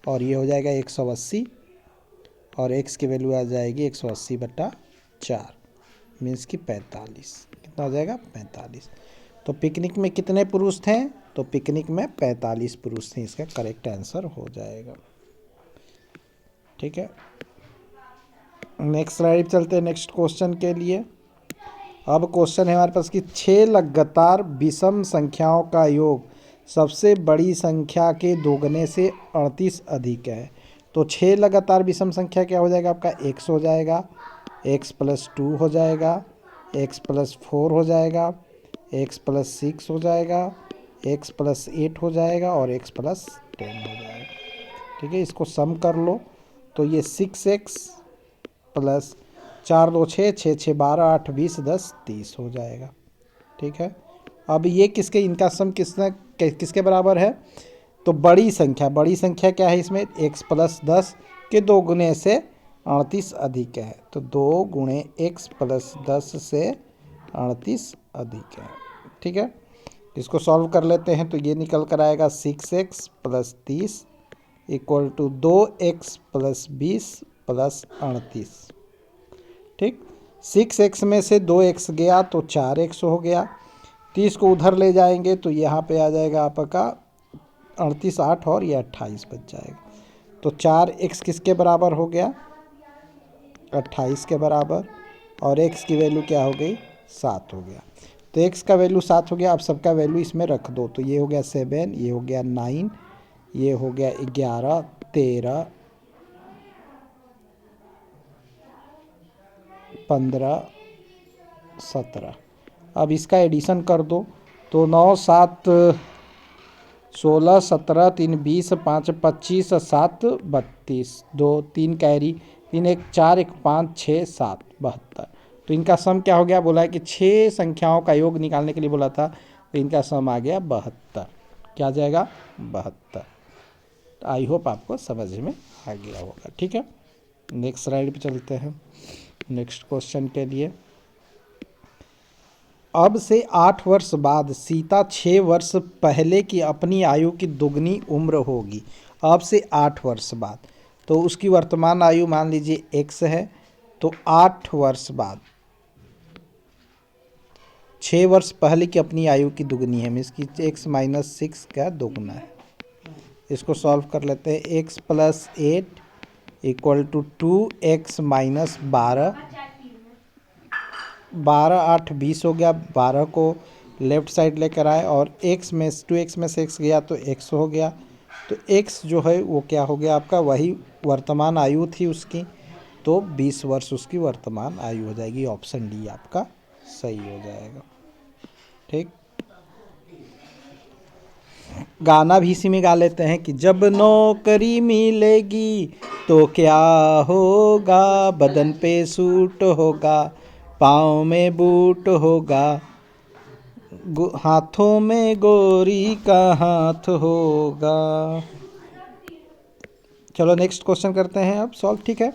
और ये हो जाएगा 180, और x की वैल्यू आ जाएगी 180/4 मीन्स कि 45। कितना हो जाएगा? 45। तो पिकनिक में कितने पुरुष थे? तो पिकनिक में 45 पुरुष थे, इसका करेक्ट आंसर हो जाएगा। ठीक है, नेक्स्ट स्लाइड चलते हैं नेक्स्ट क्वेश्चन के लिए। अब क्वेश्चन है हमारे पास कि 6 लगातार विषम संख्याओं का योग सबसे बड़ी संख्या के दोगुने से 38 अधिक है। तो 6 लगातार विषम संख्या क्या हो जाएगा आपका? x हो जाएगा, x+2 हो जाएगा, x+4 हो जाएगा, x+6 हो जाएगा, x+8 हो जाएगा और x+10 हो जाएगा। ठीक है, इसको सम कर लो तो ये 6x प्लस 4 2 6 6 6 12 8 20 10 30 हो जाएगा। ठीक है, अब ये किसके, इनका सम किसके बराबर है? तो बड़ी संख्या क्या है इसमें? x+10 के दोगुने से 38 अधिक है। तो 2 गुणे x+10 से 38 अधिक है। ठीक है, इसको सॉल्व कर लेते हैं तो ये निकल कर आएगा 6x + 30 = 2x + 20 + 38। ठीक, 6x में से 2x गया तो 4x हो गया। 30 को उधर ले जाएंगे तो यहाँ पे आ जाएगा आपका 38 8 और ये 28 बच जाएगा। तो 4x किसके बराबर हो गया? 28 के बराबर। और x की वैल्यू क्या हो गई? 7 हो गया। तो x का वैल्यू 7 हो गया। अब सबका वैल्यू इसमें रख दो तो ये हो गया 7, ये हो गया 9, ये हो गया 11 13 15 17। अब इसका एडिशन कर दो तो 9 7 16 17 3 20 5 25 7 32 2 3 कैरी 3 1 4 1 5 6 7 72। तो इनका सम क्या हो गया? बोला है कि 6 संख्याओं का योग निकालने के लिए बोला था, तो इनका सम आ गया 72। क्या आ जाएगा? 72। आई होप आपको समझ में आ गया होगा। ठीक है, नेक्स्ट स्लाइड पे चलते हैं नेक्स्ट क्वेश्चन के लिए। अब से 8 वर्ष बाद सीता 6 वर्ष पहले की अपनी आयु की दुगनी उम्र होगी। अब से 8 वर्ष बाद, तो उसकी वर्तमान आयु मान लीजिए x है, तो 8 वर्ष बाद 6 वर्ष पहले की अपनी आयु की दुगनी है, मीन्स कि x - 6 का दोगुना है। इसको सॉल्व कर लेते हैं। x + 8 = 2x - 12 12 8 20 हो गया। 12 को लेफ्ट साइड लेकर आए और 2x में से x गया तो x हो गया। तो x जो है वो क्या हो गया आपका? वही वर्तमान आयु थी उसकी, तो 20 वर्ष उसकी वर्तमान आयु हो जाएगी। ऑप्शन डी आपका सही हो जाएगा। ठीक, गाना भी इसी में गा लेते हैं कि जब नौकरी मिलेगी तो क्या होगा, बदन पे सूट होगा, पाँव में बूट होगा, हाथों में गोरी का हाथ होगा। चलो नेक्स्ट क्वेश्चन करते हैं अब सॉल्व। ठीक है,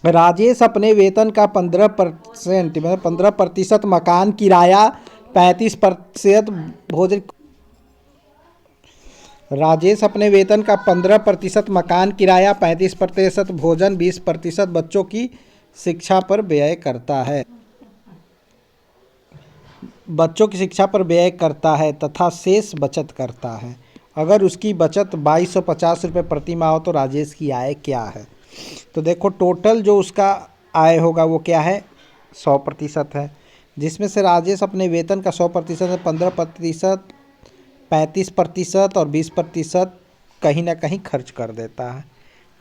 राजेश अपने वेतन का 15% मकान किराया, 35% भोजन। राजेश अपने वेतन का 15% मकान किराया, 35% भोजन, 20% बच्चों की शिक्षा पर व्यय करता है। बच्चों की शिक्षा पर व्यय करता है तथा शेष बचत करता है। अगर उसकी बचत 2250 रुपये प्रति माह हो तो राजेश की आय क्या है? तो देखो टोटल जो उसका आय होगा वो क्या है? 100% है, जिसमें से राजेश अपने वेतन का 100% है, 15%, 35% और 20% कहीं ना कहीं खर्च कर देता है।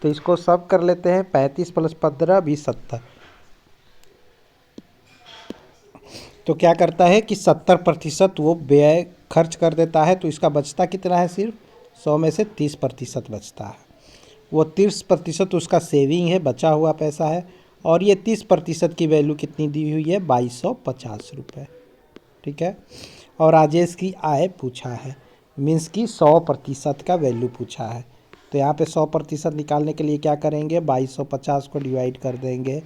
तो इसको सब कर लेते हैं। 35 + 15 20 70। तो क्या करता है कि 70% वो व्यय खर्च कर देता है। तो इसका बचता कितना है? सिर्फ 100 में से 30% बचता है। वो 30% उसका सेविंग है, बचा हुआ पैसा है। और ये 30% की वैल्यू कितनी दी हुई है? 2250 रुपये। ठीक है, और राजेश की आय पूछा है, मीन्स कि 100% का वैल्यू पूछा है। तो यहाँ पे 100% निकालने के लिए क्या करेंगे? 2250 को डिवाइड कर देंगे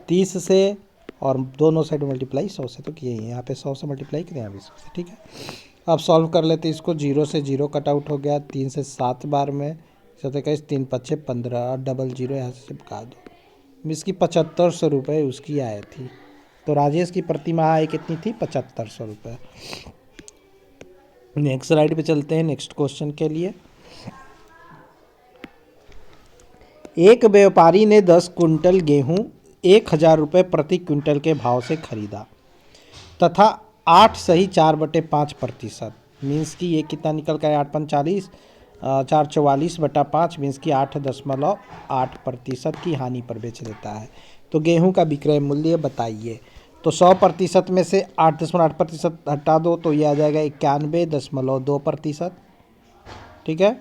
30 से और दोनों साइड मल्टीप्लाई 100 से, तो किए ही यहाँ पे 100 से मल्टीप्लाई करें, यहाँ भी 100 से। ठीक है, अब सॉल्व कर लेते हैं इसको। 0 से 0 कट आउट हो गया, 3 से 7 बार में सत्तर इक्कीस 3 पच्चे 15, डबल जीरो यहाँ से चिपका दो। इसकी 7500 रुपये उसकी आय थी। तो राजेश की प्रति माह आय कितनी थी? 7500 रुपये। नेक्स्ट स्लाइड पे चलते हैं नेक्स्ट क्वेश्चन के लिए। एक व्यापारी ने 10 कुंटल गेहूं 1000 रुपये प्रति क्विंटल के भाव से खरीदा तथा 8 सही 4/5%, मीन्स की ये कितना निकल कर 8×5 = 444/5 मीन्स की 8.8% की हानि पर बेच देता है। तो गेहूं का विक्रय मूल्य बताइए। तो 100% में से 8.8% हटा दो तो ये आ जाएगा 91.2%। ठीक है।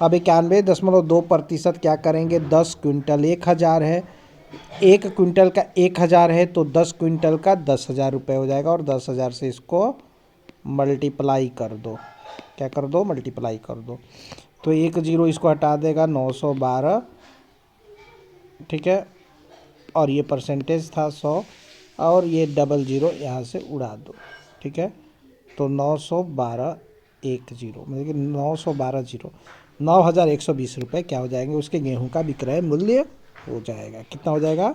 अब 91.2% क्या करेंगे? 10 क्विंटल 1000 है, 1 क्विंटल का 1000 है तो 10 क्विंटल का 10,000 रुपये हो जाएगा और 10,000 से इसको मल्टीप्लाई कर दो। क्या कर दो? मल्टीप्लाई कर दो। तो 1 जीरो इसको हटा देगा 912। ठीक है। और ये परसेंटेज था 100 और ये डबल जीरो यहाँ से उड़ा दो। ठीक है। तो 912 1 जीरो मतलब कि 9,120 रुपये क्या हो जाएंगे? उसके गेहूं का विक्रय मूल्य हो जाएगा। कितना हो जाएगा?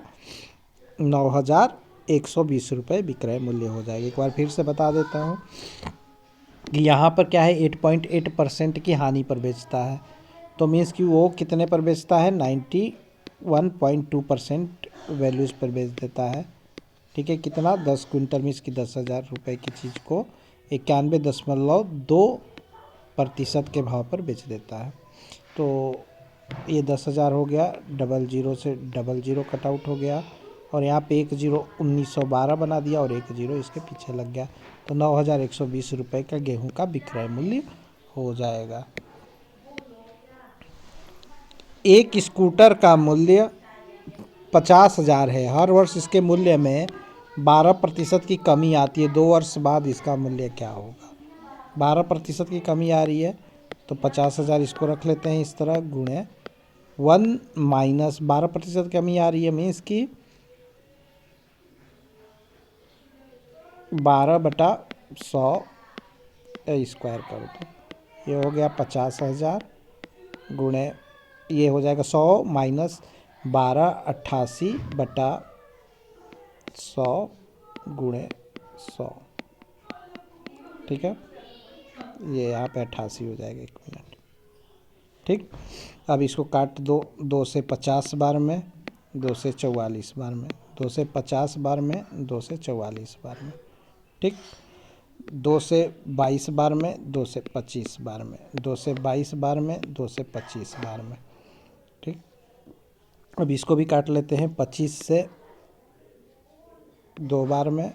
9,120 रुपये विक्रय मूल्य हो जाएगा। एक बार फिर से बता देता हूँ कि यहाँ पर क्या है 8.8% की हानि पर बेचता है। तो मीन्स कि वो कितने पर बेचता है? 91.2% वैल्यूज़ पर बेच देता है। ठीक है। कितना? 10 क्विंटल मीन्स की 10,000 रुपये की चीज़ को 91.2% के भाव पर बेच देता है। तो ये 10,000 हो गया, डबल जीरो से डबल जीरो कट आउट हो गया और यहाँ पे 1 जीरो 1912 बना दिया और 1 जीरो इसके पीछे लग गया। तो 9,120 रुपये का गेहूं का विक्रय मूल्य हो जाएगा। एक स्कूटर का मूल्य 50,000 है। हर वर्ष इसके मूल्य में 12% की कमी आती है। 2 वर्ष बाद इसका मूल्य क्या होगा? 12% की कमी आ रही है तो 50,000 इसको रख लेते हैं इस तरह, गुणे 1 माइनस 12% कमी आ रही है मीन्स की 12/100 स्क्वायर कर दो। ये हो गया 50,000 गुणे ये हो जाएगा 100 माइनस 12 88/100 गुणे 100। ठीक है। ये यहाँ पे 88 हो जाएगा। 1 मिनट। ठीक। अब इसको काट दो। 2 से 50 बार में, 2 से 44 बार में, 2 से 50 बार में, 2 से 44 बार में। ठीक। 2 से 22 बार में, 2 से 25 बार में, 2 से 22 बार में, 2 से 25 बार में। ठीक। अब इसको भी काट लेते हैं। 25 से 2 बार में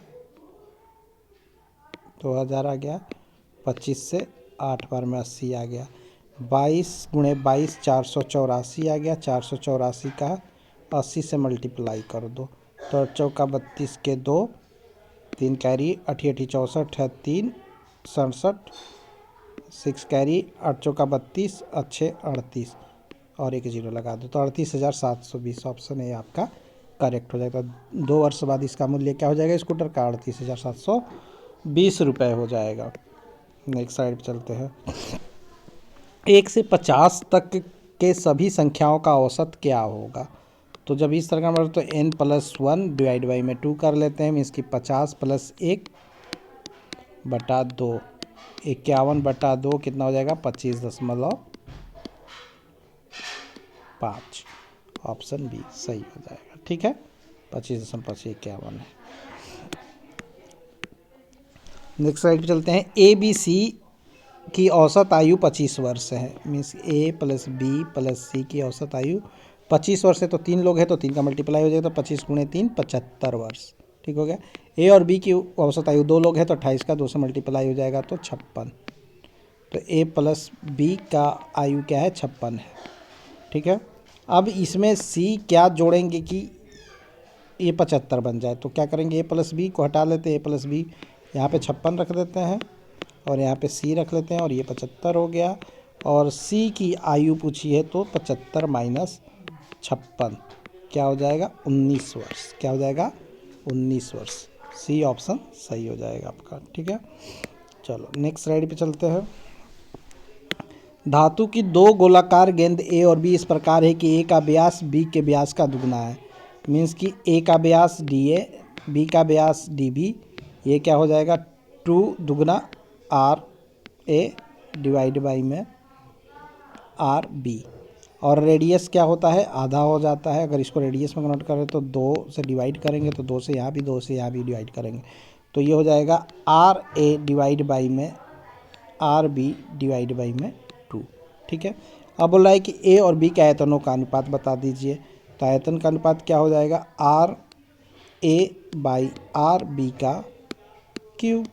2000 आ गया। 25 से 8 बार में 80 आ गया। 22 गुणे 22 484 आ गया। 484 का 80 से मल्टीप्लाई कर दो तो 4 चौका 32 के 2, 3 कैरी 8 8 64 है 3 67, 6 कैरी 8 चौका 32 अच्छे 38 और 1 जीरो लगा दो तो 38,720 ऑप्शन है आपका करेक्ट हो जाएगा। 2 वर्ष बाद इसका मूल्य क्या हो जाएगा? स्कूटर का 38,720 रुपये हो जाएगा। नेक्स्ट साइड पे चलते हैं। 1 से 50 तक के सभी संख्याओं का औसत क्या होगा? तो जब इस तरह का मतलब तो n+1 डिवाइड बाई में 2 कर लेते हैं मीन्स की 50 + 1/2 51/2 कितना हो जाएगा? 25.5। ऑप्शन बी सही हो जाएगा। ठीक है। 25.51 है। नेक्स्ट स्लाइड पे चलते हैं। ए बी सी की औसत आयु 25 वर्ष है। मीन्स ए प्लस बी प्लस सी की औसत आयु 25 वर्ष है। तो 3 लोग हैं तो 3 का मल्टीप्लाई हो जाएगा तो 25 गुणे 3 75 वर्ष। ठीक हो गया। ए और बी की औसत आयु 2 लोग हैं तो 28 का 2 से मल्टीप्लाई हो जाएगा तो 56। तो ए प्लस बी का आयु क्या है? 56 है। ठीक है। अब इसमें सी क्या जोड़ेंगे कि ये 75 बन जाए? तो क्या करेंगे? ए प्लस बी को हटा लेते हैं। ए प्लस बी यहाँ पे 56 रख देते हैं और यहाँ पे सी रख लेते हैं और ये 75 हो गया। और सी की आयु पूछी है तो 75 माइनस 56 क्या हो जाएगा? 19 वर्ष। क्या हो जाएगा? 19 वर्ष। सी ऑप्शन सही हो जाएगा आपका। ठीक है। चलो नेक्स्ट स्लाइड पे चलते हैं। धातु की दो गोलाकार गेंद ए और बी इस प्रकार है कि ए का व्यास बी के व्यास का दुगना है। मीन्स कि ए का व्यास डी ए, बी का व्यास डी बी, ये क्या हो जाएगा 2 दुगना आर ए डिवाइड बाई में आर बी। और रेडियस क्या होता है, आधा हो जाता है। अगर इसको रेडियस में कन्वर्ट करें तो 2 से डिवाइड करेंगे तो 2 से यहाँ भी, 2 से यहाँ भी डिवाइड करेंगे तो ये हो जाएगा आर ए डिवाइड बाई में आर बी डिवाइड बाई में 2। ठीक है, अब बोल रहा है कि ए और बी के आयतनों का अनुपात बता दीजिए। तो आयतन का अनुपात क्या हो जाएगा, R A by R B का क्यूब।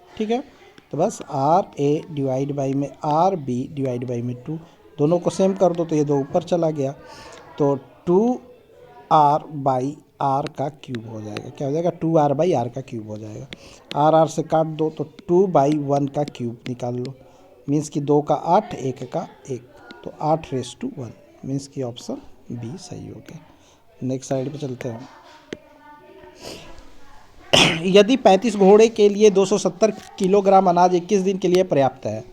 ठीक है, तो बस आर ए डिवाइड बाई में आर बी डिवाइड बाई में 2, दोनों को सेम कर दो तो ये 2 ऊपर चला गया तो 2 आर बाई आर का क्यूब हो जाएगा। क्या हो जाएगा, 2 आर बाई आर का क्यूब हो जाएगा। आर आर से काट दो तो 2 बाई 1 का क्यूब निकाल लो। मीन्स कि 2 का 8, 1 का 1, तो 8⁻1। मीन्स कि ऑप्शन बी सही हो गया। नेक्स्ट साइड पे चलते हैं। यदि 35 घोड़े के लिए 270 किलोग्राम अनाज 21 दिन के लिए पर्याप्त है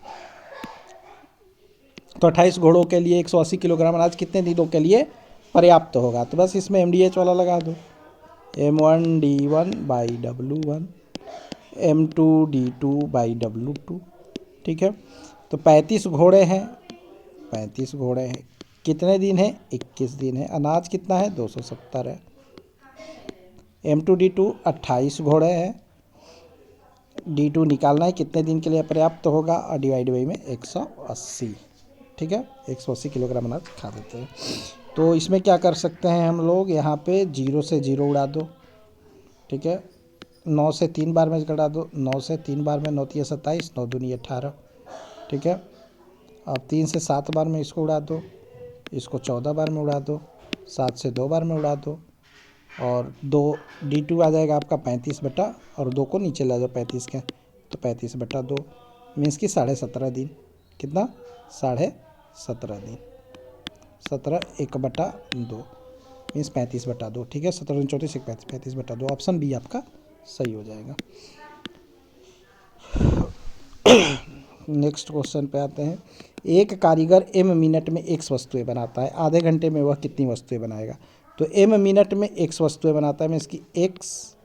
तो 28 घोड़ों के लिए 180 किलोग्राम अनाज कितने दिनों के लिए पर्याप्त होगा। तो बस इसमें MDH वाला लगा दो, M1D1 by W1 M2D2 by W2। ठीक है, तो 35 घोड़े हैं, 35 घोड़े हैं, कितने दिन है, 21 दिन है, अनाज कितना है 270 है। M2D2 28 घोड़े हैं, D2 निकालना है कितने दिन के लिए पर्याप्त होगा और डिवाइड बाई में 180। ठीक है, 180 किलोग्राम अनाज खा देते हैं। तो इसमें क्या कर सकते हैं हम लोग, यहाँ पे 0 से 0 उड़ा दो। ठीक है, 9 से 3 बार में घटा दो, 9 से 3 बार में 9 तिया 27, 9 दूनी 18। ठीक है, अब 3 से 7 बार में इसको उड़ा दो, इसको 14 बार में उड़ा दो, 7 से 2 बार में उड़ा दो और 2 D2 आ जाएगा आपका 35 बटा, और 2 को नीचे ला दो 35 के, तो 35 बटा 2 मीन्स कि 17.5 दिन। कितना, 17.5 दिन। 17 1 बटा 2 मीन्स 35 बटा 2। ठीक है, 17 34 35 बटा 2, ऑप्शन बी आपका सही हो जाएगा। नेक्स्ट क्वेश्चन पे आते हैं। एक कारीगर m मिनट में x वस्तुएं बनाता है, आधे घंटे में वह कितनी वस्तुएं बनाएगा। तो m मिनट में x वस्तुएं बनाता है, मैं इसकी x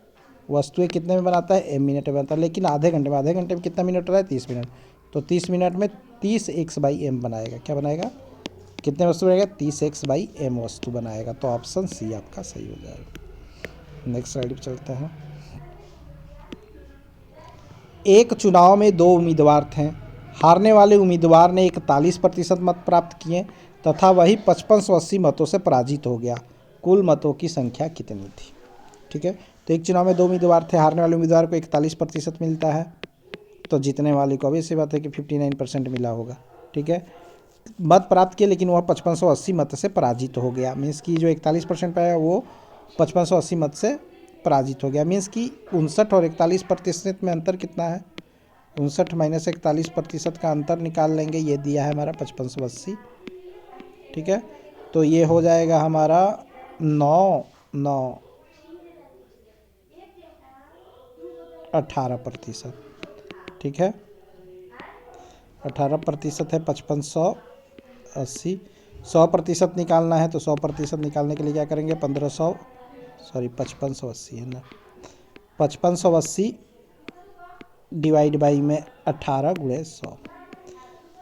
वस्तुएं कितने में बनाता है, m मिनट में बनाता है, लेकिन आधे घंटे में कितना मिनट रहा है, 30 मिनट। तो 30 मिनट में 30x बाई m बनाएगा। क्या बनाएगा, कितने वस्तु बनाएगा, 30x बाई m वस्तु बनाएगा। तो ऑप्शन सी आपका सही हो जाएगा। नेक्स्ट स्लाइड पर चलते हैं। एक चुनाव में 2 उम्मीदवार थे, हारने वाले उम्मीदवार ने 41% मत प्राप्त किए तथा वही 5580 मतों से पराजित हो गया। कुल मतों की संख्या कितनी थी। ठीक है, तो एक चुनाव में 2 उम्मीदवार थे, हारने वाले उम्मीदवार को 41% मिलता है, तो जीतने वाले को भी ऐसी बात है कि 59% मिला होगा। ठीक है, मत प्राप्त किए लेकिन वह 5580 मत से पराजित हो गया। मीन्स कि जो 41% पाया वो 5580 मत से पराजित हो गया। मीन्स कि 59 और 41% में अंतर कितना है, 59 माइनस 41% का अंतर निकाल लेंगे, ये दिया है हमारा 5580। ठीक है, तो ये हो जाएगा हमारा 18%। ठीक है, 18% है 5580। 100% निकालना है तो 100% निकालने के लिए क्या करेंगे, 5580 है ना, 5580 डिवाइड बाई में 18 गुणे 100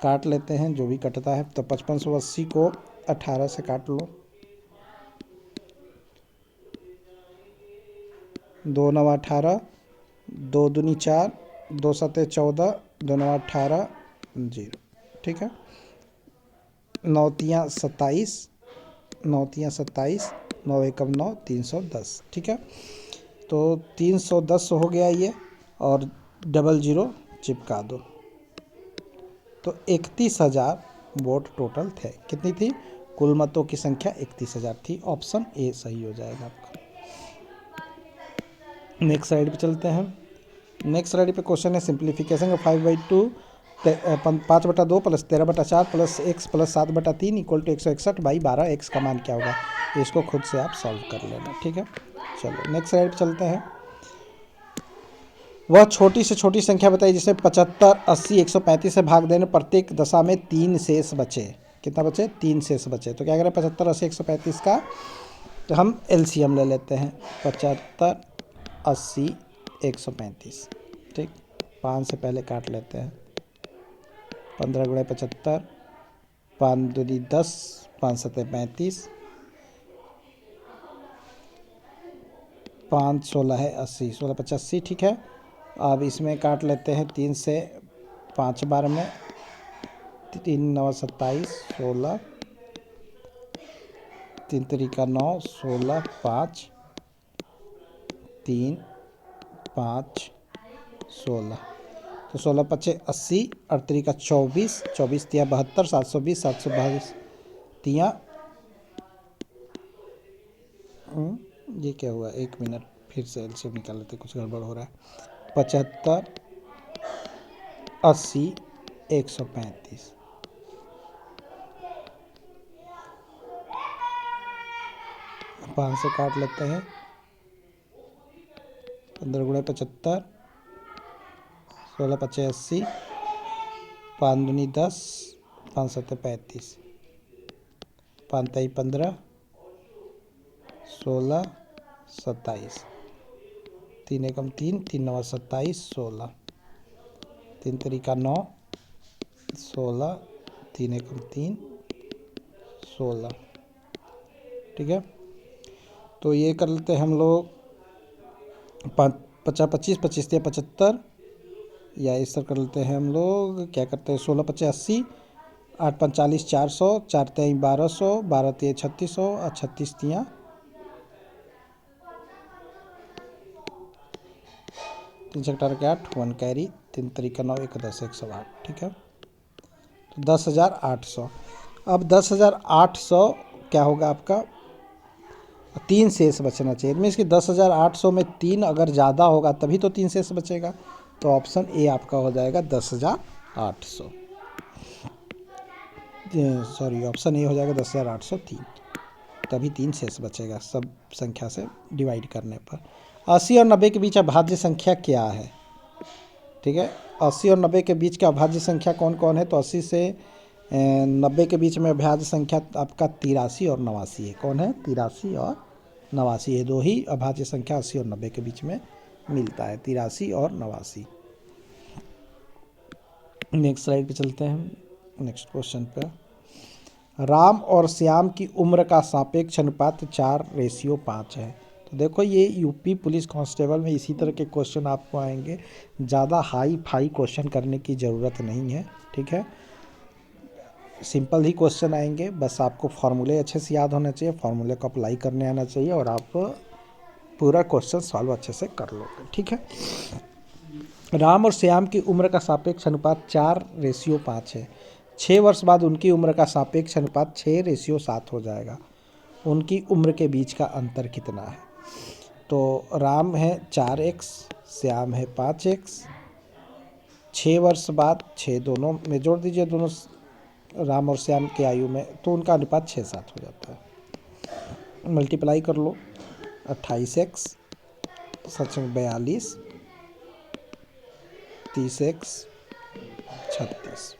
काट लेते हैं, जो भी कटता है। तो 5580 को 18 से काट लो, 2 9 18, 2 दूनी 4, 2 7 14, 2 9 18 0। ठीक है, 9 तियाँ 27, 9 तियाँ 27, 9 एकम 9, 310। ठीक है, तो 310 हो गया ये, और 00 चिपका दो, तो 31,000 वोट टोटल थे। कितनी थी, कुल मतों की संख्या 31,000 थी। ऑप्शन ए सही हो जाएगा आपका। नेक्स्ट स्लाइड पे चलते हैं। नेक्स्ट स्लाइड पे क्वेश्चन है सिंप्लीफिकेशन का 5/2 5/2 plus 13/4 plus x plus 7/3 equal to 161 by 12, x का मान क्या होगा। इसको खुद से आप सॉल्व कर लेना। ठीक है, चलो नेक्स्ट स्लाइड पे चलते हैं। वह छोटी से छोटी संख्या बताइए जिसमें 75, 80, 135 से भाग देने प्रत्येक दशा में 3 शेष बचे। कितना बचे? 3 शेष बचे। तो क्या करें 75, 80, 135 का तो हम एलसीएम ले लेते हैं। 75, 80, 135, ठीक। 5 से पहले काट लेते हैं। 15 गुणे 75, 5 दूनी 10, 5 सत्ते 35, 5 16 है 80, 16 85, ठीक है। अब इसमें काट लेते हैं 3 से 5 बार में, 3 9 27, 16, 3 तरीका 9, 16, 5, 3, 5, 16, तो 16 पचे 80, 8 तरीका 24, 24 तिया 72, 720, 722 तिया ये क्या हुआ? 1 मिनट, फिर से एलसीएम निकाल लेते, कुछ गड़बड़ हो रहा है। 75, 80, 135, 5 से काट लेते हैं। 15 गुणे 75, 16 पचे 80, 5 दूनी 10, 5 सत्ते 35, 5 तेई 15, 16, 27, 3 एकम 3, 3 9 27, 16, 3 तरीका 9, 16, 3 एकम 3, 16, ठीक है। तो ये कर लेते हैं हम लोग 50, 25, 25 या 75, या इस तरह कर लेते हैं हम लोग। क्या करते हैं 16 पचे 80, 8 45, 400, 4 तेई 1200, 12 तिया 3600 और 36 तिया 3 चकटार के 8, 1 कैरी, 3 तरीका 9, 1 10, 108, ठीक है। तो 10,800। अब 10,800 क्या होगा आपका? 3 शेष बचना चाहिए। मीन्स कि 10,800 में 3 अगर ज़्यादा होगा तभी तो 3 शेष बचेगा। तो ऑप्शन ए आपका हो जाएगा 10,800। सॉरी, ऑप्शन ए हो जाएगा 10,803, तभी 3 शेष बचेगा सब संख्या से डिवाइड करने पर। 80 और 90 के बीच अभाज्य संख्या क्या है? ठीक है, 80 और 90 के बीच का अभाज्य संख्या कौन कौन है? तो 80 से 90 के बीच में अभाज्य संख्या आपका 83 और 89 है। कौन है? 83 और 89, ये दो ही अभाज्य संख्या 80 और 90 के बीच में मिलता है, 83 और 89। नेक्स्ट स्लाइड पे चलते हैं, नेक्स्ट क्वेश्चन पे। राम और श्याम की उम्र का सापेक्ष अनुपात 4:5 है। तो देखो ये यूपी पुलिस कांस्टेबल में इसी तरह के क्वेश्चन आपको आएंगे। ज़्यादा हाई फाई क्वेश्चन करने की ज़रूरत नहीं है, ठीक है। सिंपल ही क्वेश्चन आएंगे, बस आपको फार्मूले अच्छे से याद होना चाहिए, फार्मूले को अप्लाई करने आना चाहिए और आप पूरा क्वेश्चन सॉल्व अच्छे से कर लोगे, ठीक है। राम और श्याम की उम्र का सापेक्ष अनुपात 4:5 है। 6 वर्ष बाद उनकी उम्र का सापेक्ष अनुपात 6:7 हो जाएगा। उनकी उम्र के बीच का अंतर कितना है? तो राम है 4x, श्याम है 5x। 6 वर्ष बाद 6 दोनों में जोड़ दीजिए, दोनों राम और श्याम की आयु में, तो उनका अनुपात 6:7 हो जाता है। मल्टीप्लाई कर लो, 28x, 42, 30x, 36।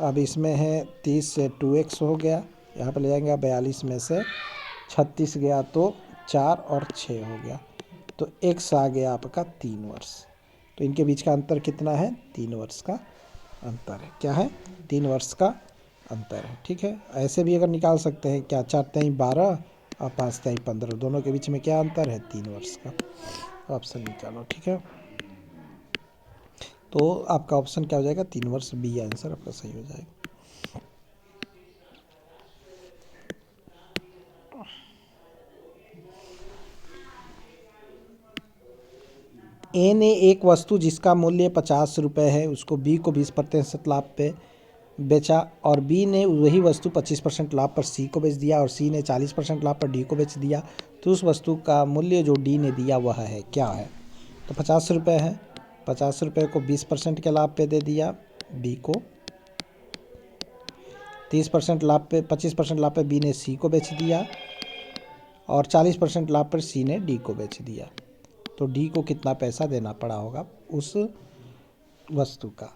अब इसमें है 30 से 2x हो गया, यहाँ पर ले जाएंगे 42 में से 36 गया तो 4 और 6 हो गया, तो x आ गया आपका 3 वर्ष। तो इनके बीच का अंतर कितना है? 3 वर्ष का अंतर है। क्या है? 3 वर्ष का अंतर है, ठीक है। ऐसे भी अगर निकाल सकते हैं, क्या 4 तेई 12 और 5 तेई 15, दोनों के बीच में क्या अंतर है? 3 वर्ष का। ऑप्शन निकालो, ठीक है। तो आपका ऑप्शन क्या हो जाएगा? 3 वर्ष, बी आंसर आपका सही हो जाएगा। ए ने एक वस्तु जिसका मूल्य 50 रुपये है उसको बी को 20% लाभ पे बेचा, और बी ने वही वस्तु 25% लाभ पर सी को बेच दिया, और सी ने 40% लाभ पर डी को बेच दिया। तो उस वस्तु का मूल्य जो डी ने दिया वह है, क्या है? तो 50 रुपये है, 50 रुपये को 20% के लाभ पे दे दिया बी को, 30% लाभ पे, 25% लाभ पे बी ने सी को बेच दिया, और 40% लाभ पर सी ने डी को बेच दिया। तो डी को कितना पैसा देना पड़ा होगा उस वस्तु का।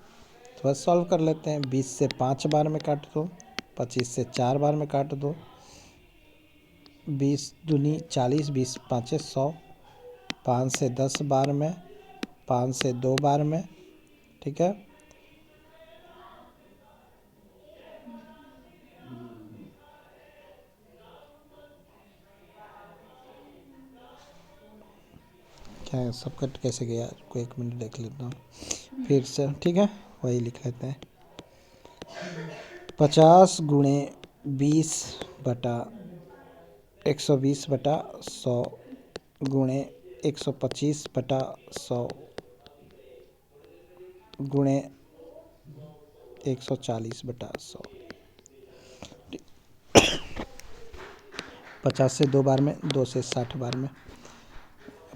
तो बस सॉल्व कर लेते हैं। 20 से 5 बार में काट दो, 25 से 4 बार में काट दो, 20 दूनी 40, 20 पाँचे 100, 5 से 10 बार में, 5 से 2 बार में, ठीक है। क्या सब कट कैसे गया, को 1 मिनट देख लेता हूँ फिर से, ठीक है। वही लिख लेते हैं 50 गुणे 20 बटा 120 बटा 100 गुणे 125 बटा 100 गुणे 140 बटा 100। 50 से 2 बार में, 2 से 60 बार में,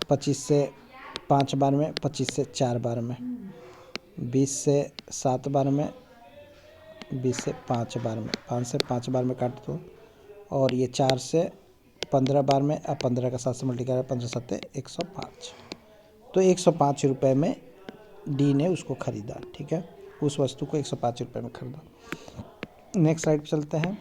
25 से 5 बार में, 25 से 4 बार में, 20 से 7 बार में, 20 से 5 बार में, 5 से 5 बार में काट दो। और ये 4 से 15 बार में, अब 15 का 7 से मल्टीप्लाई करें, 15 सत्ते 105। तो 105 रुपये में डी ने उसको ख़रीदा, ठीक है। उस वस्तु को 105 रुपये में ख़रीदा। नेक्स्ट स्लाइड पर चलते हैं।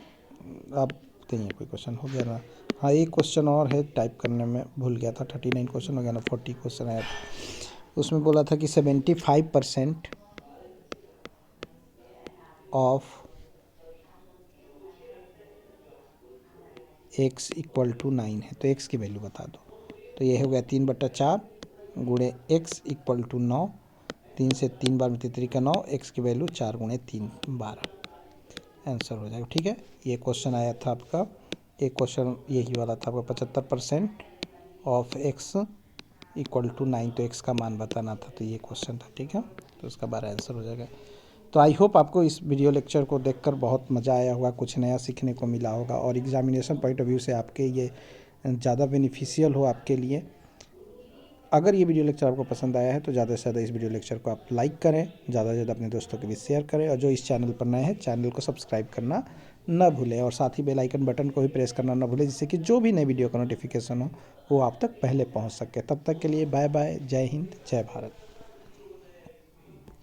अब नहीं कोई क्वेश्चन हो गया ना। हाँ, एक क्वेश्चन और है, टाइप करने में भूल गया था। 39 क्वेश्चन हो गया ना, 40 क्वेश्चन आया था। उसमें बोला था कि 75% ऑफ x इक्वल टू 9 है, तो x की वैल्यू बता दो। तो ये हो गया 3/4 गुणे x इक्वल टू 9, 3 से 3 बार में 3 का 9, x की वैल्यू 4 गुणे 3 12, आंसर हो जाएगा, ठीक है। ये क्वेश्चन आया था आपका, एक क्वेश्चन यही वाला था आपका 75% ऑफ x इक्वल टू 9, तो x का मान बताना था, तो ये क्वेश्चन था, ठीक है। तो उसका 12 आंसर हो जाएगा। तो आई होप आपको इस वीडियो लेक्चर को देखकर बहुत मज़ा आया होगा, कुछ नया सीखने को मिला होगा, और एग्जामिनेशन पॉइंट ऑफ व्यू से आपके ये ज़्यादा बेनिफिशियल हो आपके लिए। अगर ये वीडियो लेक्चर आपको पसंद आया है तो ज़्यादा से ज़्यादा इस वीडियो लेक्चर को आप लाइक करें, ज़्यादा से ज़्यादा अपने दोस्तों के बीच शेयर करें, और जो इस चैनल पर नए हैं चैनल को सब्सक्राइब करना न भूलें, और साथ ही बेल आइकन बटन को भी प्रेस करना न भूलें, जिससे कि जो भी नई वीडियो का नोटिफिकेशन हो वो आप तक पहले पहुंच सके। तब तक के लिए बाय बाय, जय हिंद, जय भारत।